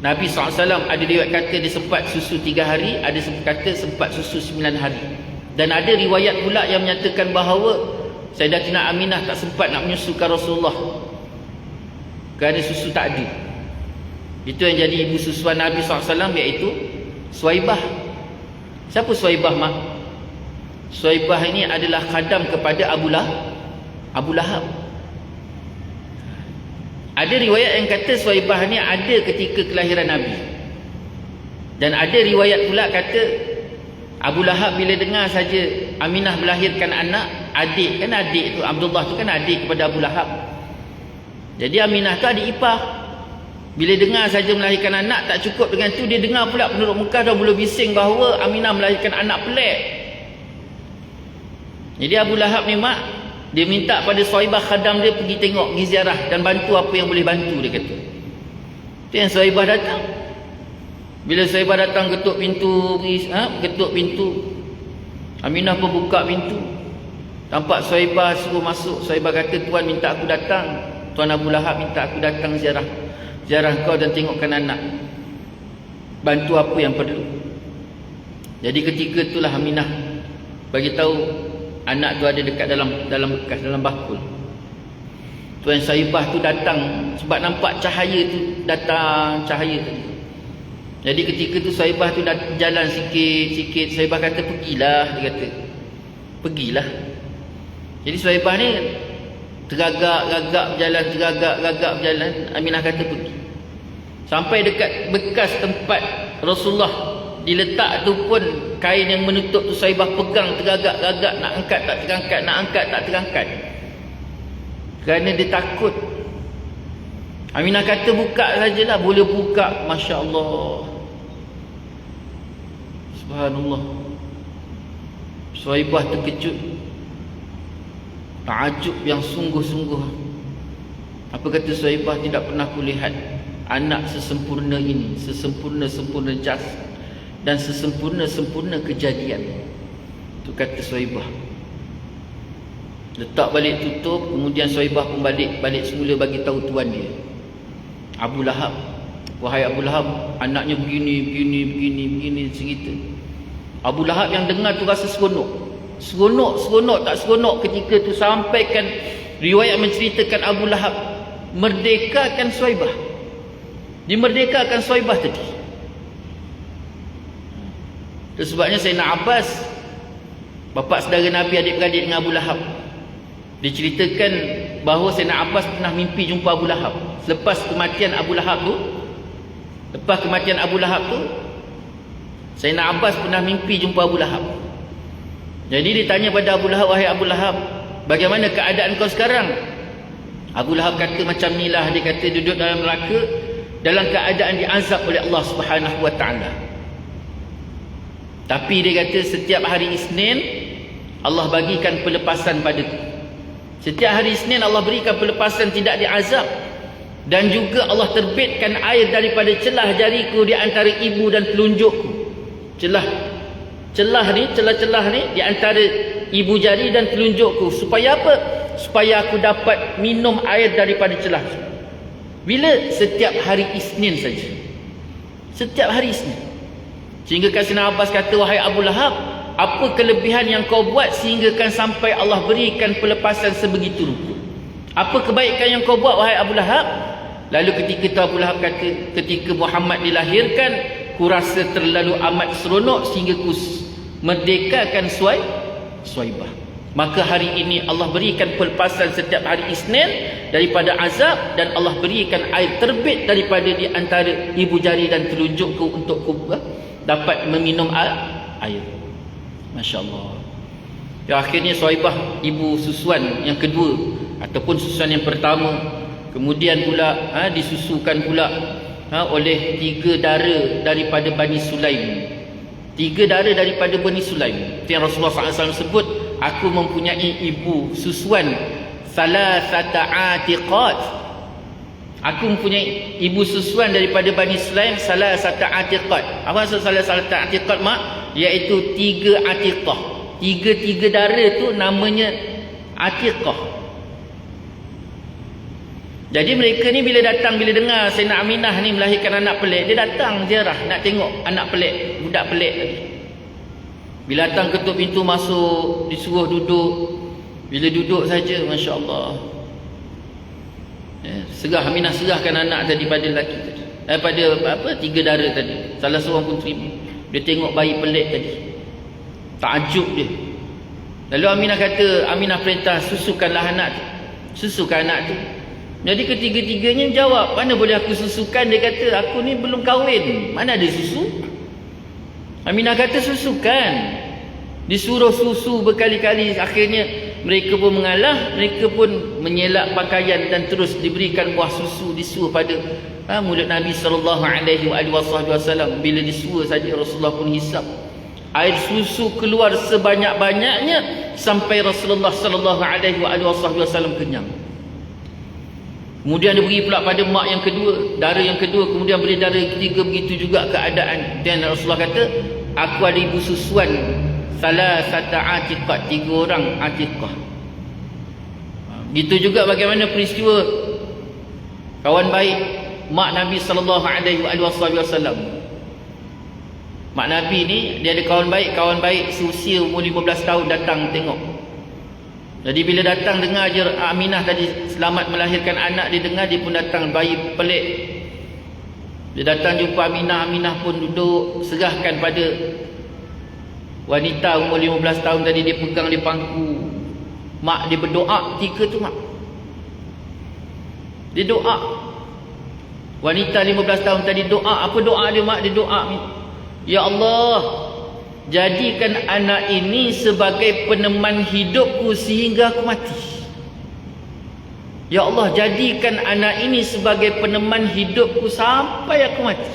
Nabi SAW. Ada riwayat kata dia sempat susu 3 hari, ada kata sempat susu 9 hari. Dan ada riwayat pula yang menyatakan bahawa Sayyidatina Aminah tak sempat nak menyusukan Rasulullah kerana susu tak ada. Itu yang jadi ibu susuan Nabi SAW, iaitu Suwaibah. Siapa Suwaibah, mak? Suwaibah ini adalah khadam kepada Abu Lahab. Ada riwayat yang kata Suwaibah ni ada ketika kelahiran Nabi. Dan ada riwayat pula kata Abu Lahab bila dengar saja Aminah melahirkan anak, adik tu Abdullah tu kan adik kepada Abu Lahab. Jadi Aminah tu adik ipar. Bila dengar saja melahirkan anak, tak cukup dengan tu, dia dengar pula penduduk Mekah dah mula bising bahawa Aminah melahirkan anak pelik. Jadi Abu Lahab ni mak, dia minta pada Suwaibah khadam dia pergi tengok, pergi ziarah dan bantu apa yang boleh bantu, dia kata. Itu yang Suwaibah datang. Bila Suwaibah datang ketuk pintu, Aminah pun buka pintu. Tampak Suwaibah suruh masuk. Suwaibah kata, tuan minta aku datang. Tuan Abu Lahab minta aku datang ziarah kau dan tengokkan anak, bantu apa yang perlu. Jadi ketika itulah Aminah bagi tahu anak tu ada dekat dalam bekas, dalam bakul. Tuan Suwaibah tu datang sebab nampak cahaya tu datang, cahaya tu. Jadi ketika tu Suwaibah tu jalan sikit. Suwaibah kata, pergilah. Dia kata, pergilah. Jadi Suwaibah ni tergagak-gagak berjalan. Aminah kata pergi. Sampai dekat bekas tempat Rasulullah diletak tu pun, kain yang menutup tu Suwaibah pegang tergagak-gagak, nak angkat tak terangkat, nak angkat tak terangkat, kerana dia takut. Aminah kata buka sajalah. Boleh buka, Masya Allah, Subhanallah. Suwaibah terkejut, takjub yang sungguh-sungguh. Apa kata Suwaibah? Tidak pernah kulihat anak sesempurna ini, sesempurna-sempurna jasad dan sesempurna-sempurna kejadian. Itu kata Suwaibah. Letak balik, tutup. Kemudian Suwaibah pun balik semula bagi tahu tuan dia, Abu Lahab. Wahai Abu Lahab, anaknya begini cerita. Abu Lahab yang dengar tu rasa seronok tak seronok ketika tu. Sampaikan riwayat menceritakan Abu Lahab merdekakan Suwaibah. Dimerdekakan Suwaibah tadi. Itu sebabnya Sayyidina Abbas, bapa saudara Nabi, adik-beradik dengan Abu Lahab, diceritakan bahawa Sayyidina Abbas pernah mimpi jumpa Abu Lahab. Lepas kematian Abu Lahab tu, Sayyidina Abbas pernah mimpi jumpa Abu Lahab. Jadi ditanya pada Abu Lahab, wahai Abu Lahab, bagaimana keadaan kau sekarang? Abu Lahab kata macam ni lah. Dia kata duduk dalam neraka dalam keadaan diazab oleh Allah Subhanahu wa ta'ala. Tapi dia kata setiap hari Isnin Allah bagikan pelepasan padaku. Setiap hari Isnin Allah berikan pelepasan, tidak diazab. Dan juga Allah terbitkan air daripada celah jariku di antara ibu dan telunjukku. Celah ni di antara ibu jari dan telunjukku. Supaya apa? Supaya aku dapat minum air daripada celah. Bila? Setiap hari Isnin saja. Setiap hari Isnin. Sehingga Sayyidina Abbas kata, wahai Abu Lahab, apa kelebihan yang kau buat sehingga kan sampai Allah berikan pelepasan sebegitu rupa? Apa kebaikan yang kau buat, wahai Abu Lahab? Lalu ketika itu Abu Lahab kata, ketika Muhammad dilahirkan, ku rasa terlalu amat seronok sehingga ku merdekakan Suwaibah. Maka hari ini Allah berikan pelepasan setiap hari Isnin daripada azab, dan Allah berikan air terbit daripada di antara ibu jari dan telunjukku untuk dapat meminum air. Masya Allah. Ya, akhirnya Suhaibah ibu susuan yang kedua ataupun susuan yang pertama, kemudian pula disusukan pula oleh 3 dara daripada Bani Sulaim. 3 dara daripada Bani Sulaim. Yang Rasulullah SAW sebut, aku mempunyai ibu susuan salasata atiqat. Aku mempunyai ibu susuan daripada Bani Sulaim salasata atiqat. Apa maksud salasata atiqat, mak? Iaitu 3 atiqah. 3 dara tu namanya atiqah. Jadi mereka ni bila dengar Sayyidina Aminah ni melahirkan anak pelik, dia datang ziarah nak tengok anak pelik, budak pelik tadi. Bila datang ketuk pintu masuk, disuruh duduk. Bila duduk saja, Masya Allah, Aminah serahkan anak tadi pada lelaki tadi, pada 3 dara tadi. Salah seorang pun terima. Dia tengok bayi pelik tadi, takjub dia. Lalu Aminah perintah, susukanlah anak tu. Susukan anak tu. Jadi ketiga-tiganya jawab, mana boleh aku susukan? Dia kata, aku ni belum kahwin, mana ada susu? Aminah kata, susukan. Disuruh susu berkali-kali. Akhirnya mereka pun mengalah, mereka pun menyelak pakaian dan terus diberikan buah susu disuruh pada mulut Nabi SAW. Bila disuruh saja, Rasulullah pun hisap. Air susu keluar sebanyak-banyaknya sampai Rasulullah SAW kenyang. Kemudian dia beri pula pada mak yang kedua, dara yang kedua, kemudian beri dara yang ketiga, begitu juga keadaan. Dan Rasulullah kata, aku ada ibu susuan salasata atiqah, 3 orang atiqah. Begitu juga bagaimana peristiwa kawan baik mak Nabi SAW. Mak Nabi ni dia ada kawan baik seusia umur 15 tahun datang tengok. Jadi bila datang dengar je Aminah tadi selamat melahirkan anak, dia dengar, dia pun datang, bayi pelik. Dia datang jumpa Aminah pun duduk, serahkan pada wanita umur 15 tahun tadi, dia pegang di pangku. Mak dia berdoa ketika tu, mak. Dia doa. Wanita 15 tahun tadi doa. Apa doa dia, mak? Dia doa, ya Allah, jadikan anak ini sebagai peneman hidupku sehingga aku mati. Ya Allah, jadikan anak ini sebagai peneman hidupku sampai aku mati.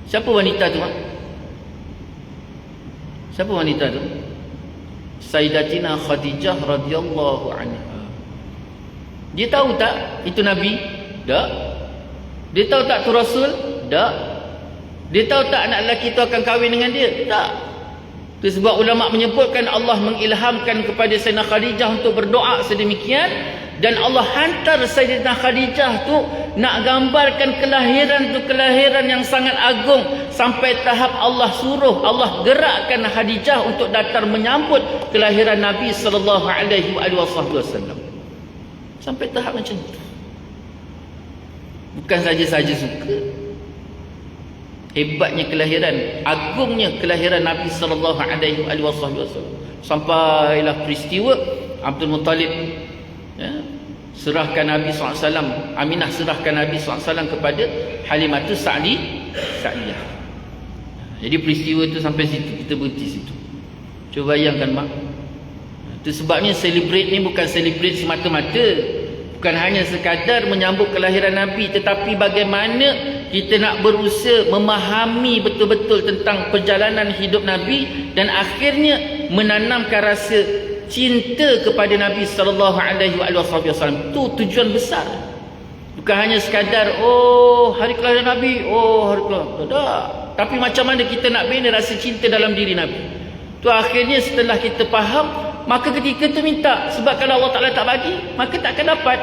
Siapa wanita tu, mak? Siapa wanita tu? Sayyidatina Khadijah radhiyallahu anha. Dia tahu tak itu Nabi? Tak. Dia tahu tak tu Rasul? Tak. Dia tahu tak anak lelaki itu akan kahwin dengan dia? Tak. Itu sebab ulama menyebutkan Allah mengilhamkan kepada Sayyidina Khadijah untuk berdoa sedemikian, dan Allah hantar Sayyidina Khadijah tu nak gambarkan kelahiran tu kelahiran yang sangat agung, sampai tahap Allah suruh, Allah gerakkan Khadijah untuk datang menyambut kelahiran Nabi SAW. Sampai tahap macam tu. Bukan saja-saja suka, hebatnya kelahiran, agungnya kelahiran Nabi SAW. Sampailah peristiwa Abdul Muttalib serahkan Nabi SAW, Aminah serahkan Nabi SAW kepada Halimatus Sa'diyah. Jadi peristiwa itu sampai situ, kita berhenti situ. Cuba bayangkan, mak. Itu sebabnya celebrate ni bukan celebrate semata-mata, bukan hanya sekadar menyambut kelahiran Nabi, tetapi bagaimana kita nak berusaha memahami betul-betul tentang perjalanan hidup Nabi, dan akhirnya menanamkan rasa cinta kepada Nabi SAW. Itu tujuan besar. Bukan hanya sekadar hari kelahiran Nabi, hari kelahiran. Tak. Tapi macam mana kita nak bina rasa cinta dalam diri Nabi. Tu akhirnya setelah kita faham, maka ketika tu minta. Sebab kalau Allah Ta'ala tak bagi, maka tak akan dapat.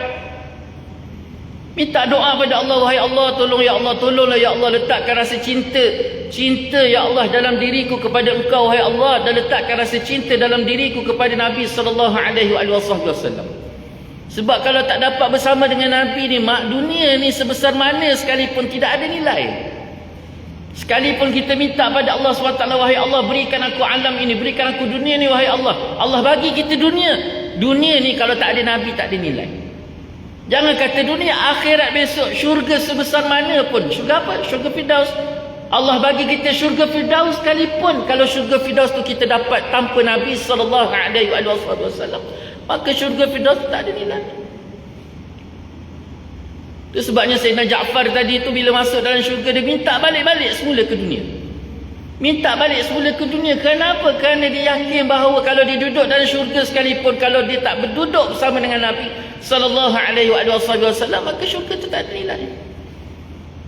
Minta doa pada Allah, wahai Allah, tolong ya Allah, tolonglah ya Allah, letakkan rasa cinta ya Allah dalam diriku kepada Engkau, wahai Allah, dan letakkan rasa cinta dalam diriku kepada Nabi SAW. Sebab kalau tak dapat bersama dengan Nabi ni, mak, dunia ni sebesar mana sekalipun tidak ada nilai. Sekalipun kita minta pada Allah SWT, wahai Allah berikan aku alam ini, berikan aku dunia ni wahai Allah. Allah bagi kita dunia. Dunia ni kalau tak ada Nabi tak ada nilai. Jangan kata dunia, akhirat besok, syurga sebesar mana pun. Syurga apa? Syurga Firdaus. Allah bagi kita syurga Firdaus sekalipun, kalau syurga Firdaus tu kita dapat tanpa Nabi SAW, maka syurga Firdaus tak ada nilai. Itu sebabnya Sayyidina Ja'far tadi tu bila masuk dalam syurga, dia minta balik-balik semula ke dunia. Minta balik semula ke dunia. Kenapa? Kerana dia yakin bahawa kalau dia duduk dalam syurga sekalipun, kalau dia tak berduduk bersama dengan Nabi SAW, maka syurga itu tak ada nilai.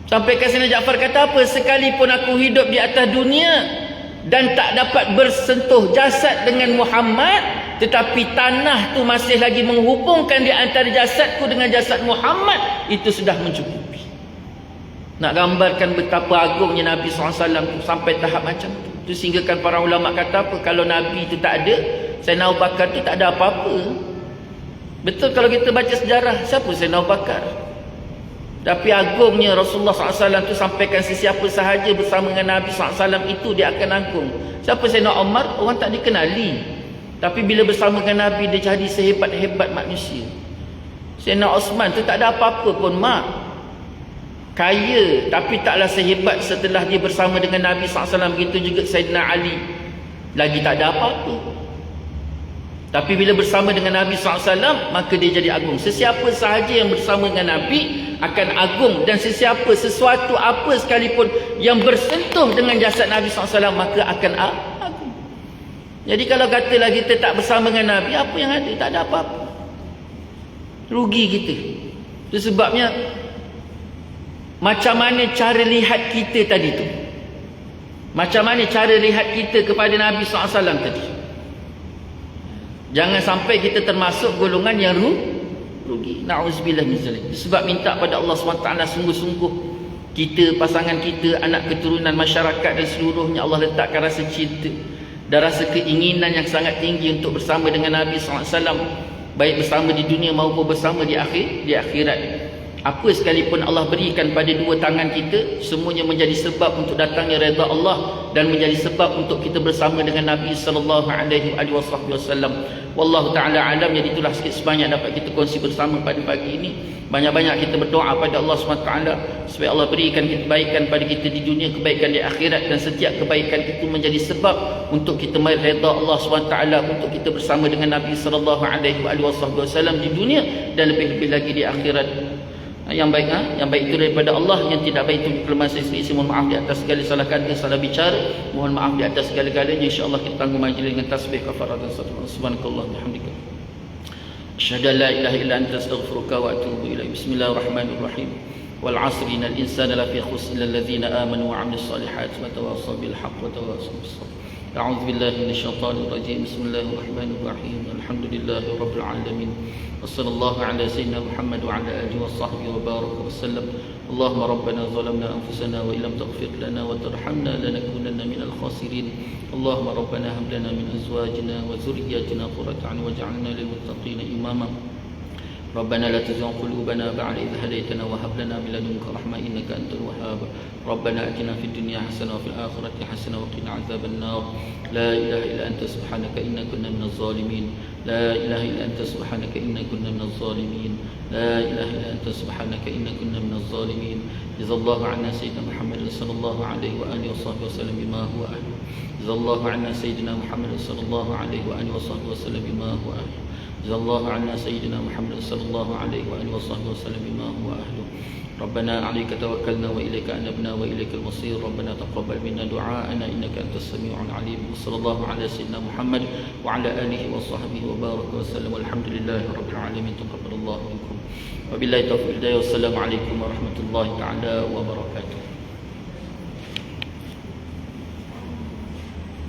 Sampai Sayyidina Ja'far kata apa? Sekalipun aku hidup di atas dunia dan tak dapat bersentuh jasad dengan Muhammad, tetapi tanah tu masih lagi menghubungkan di antara jasadku dengan jasad Muhammad, itu sudah mencukupi. Nak gambarkan betapa agungnya Nabi SAW tu sampai tahap macam tu. Itu sehinggakan para ulama kata apa? Kalau Nabi tu tak ada, Sayyidina Abu Bakar tu tak ada apa-apa. Betul kalau kita baca sejarah, siapa Sayyidina Abu Bakar? Tapi agungnya Rasulullah SAW tu sampaikan sesiapa sahaja bersama dengan Nabi SAW itu dia akan agung. Siapa Sayyidina Umar? Orang tak dikenali. Tapi bila bersama dengan Nabi, dia jadi sehebat-hebat manusia. Sayyidina Osman tu tak ada apa-apa pun, mak. Kaya, tapi taklah sehebat setelah dia bersama dengan Nabi SAW. Begitu juga Sayyidina Ali. Lagi tak ada apa-apa. Tapi bila bersama dengan Nabi SAW, maka dia jadi agung. Sesiapa sahaja yang bersama dengan Nabi akan agung. Dan sesiapa, sesuatu apa sekalipun yang bersentuh dengan jasad Nabi SAW, maka akan agung. Jadi kalau katalah kita tak bersama dengan Nabi, apa yang ada? Tak ada apa-apa. Rugi kita. Itu sebabnya, macam mana cara lihat kita tadi tu? Macam mana cara lihat kita kepada Nabi SAW tadi? Jangan sampai kita termasuk golongan yang rugi. Na'udzubillah min zalik. Sebab minta pada Allah SWT sungguh-sungguh kita, pasangan kita, anak keturunan, masyarakat dan seluruhnya, Allah letakkan rasa cinta dan rasa keinginan yang sangat tinggi untuk bersama dengan Nabi SAW, baik bersama di dunia maupun bersama di akhirat. Apa sekalipun Allah berikan pada dua tangan kita, semuanya menjadi sebab untuk datangnya redha Allah dan menjadi sebab untuk kita bersama dengan Nabi SAW. Wallahu ta'ala alam. Jadi itulah sikit sebanyak dapat kita kongsi bersama pada pagi ini. Banyak-banyak kita berdoa pada Allah SWT supaya Allah berikan kebaikan pada kita di dunia, kebaikan di akhirat, dan setiap kebaikan itu menjadi sebab untuk kita meraih redha Allah SWT, untuk kita bersama dengan Nabi SAW di dunia dan lebih-lebih lagi di akhirat. Yang baik itu daripada Allah, yang tidak baik itu kelemahan saya sendiri. Mohon maaf di atas segala salah kata, salah bicara. Mohon maaf di atas segala-galanya. InsyaAllah kita tangguh majlis dengan tasbih kafarat dan subhanakallah bihamdika, asyhadu an la ilaha illa anta, astaghfiruka wa atubu ilaik. Bismillahirrahmanirrahim. Wal 'asri innal insana lafi khusr illa alladhina amanu wa 'amilus solihati wa tawassaw bil haqqi wa tawassaw bis sabr. A'udzu billahi minasyaitonir rajim. Bismillahirrahmanirrahim. Alhamdulillahi rabbil alamin. وصلى الله على سيدنا محمد وعلى آله وصحبه وبارك وسلم. اللهم ربنا ظلمنا أنفسنا وإن لم تغفر لنا وترحمنا لنكونن من الخاسرين. اللهم ربنا هب لنا من أزواجنا وذرياتنا قرة أعين واجعلنا للمتقين إماما. ربنا لا تزغ قلوبنا بعد إذ هديتنا وهب لنا من لدنك رحمة إنك أنت الوهاب. ربنا آتنا في الدنيا حسنة وفي الآخرة حسنة وقنا عذاب النار. لا إله إلا أنت سبحانك إنا كنا من الظالمين. لا إله إلا أنت سبحانك إنا كنا من الظالمين. لا إله إلا أنت سبحانك إنا كنا من الظالمين. جزا الله عنا سيدنا محمد صلى الله عليه وآله وصحبه وسلم بما هو أهله. جزا الله عنا سيدنا محمد صلى الله عليه وآله وصحبه وسلم بما هو أهله. جزا الله عنا سيدنا محمد صلى الله عليه وآله وصحبه وسلم بما هو أهله. ربنا عليك توكلنا وإليك أنبنا وإليك المصير. ربنا تقبل منا دعاءنا إنك أنت السميع العليم. وصلى الله على سيدنا محمد وعلى آله وصحبه وبارك وسلم. والحمد لله رب العالمين. تقبل الله منكم. وبالله التوفيق والسلام عليكم ورحمة الله تعالى وبركاته.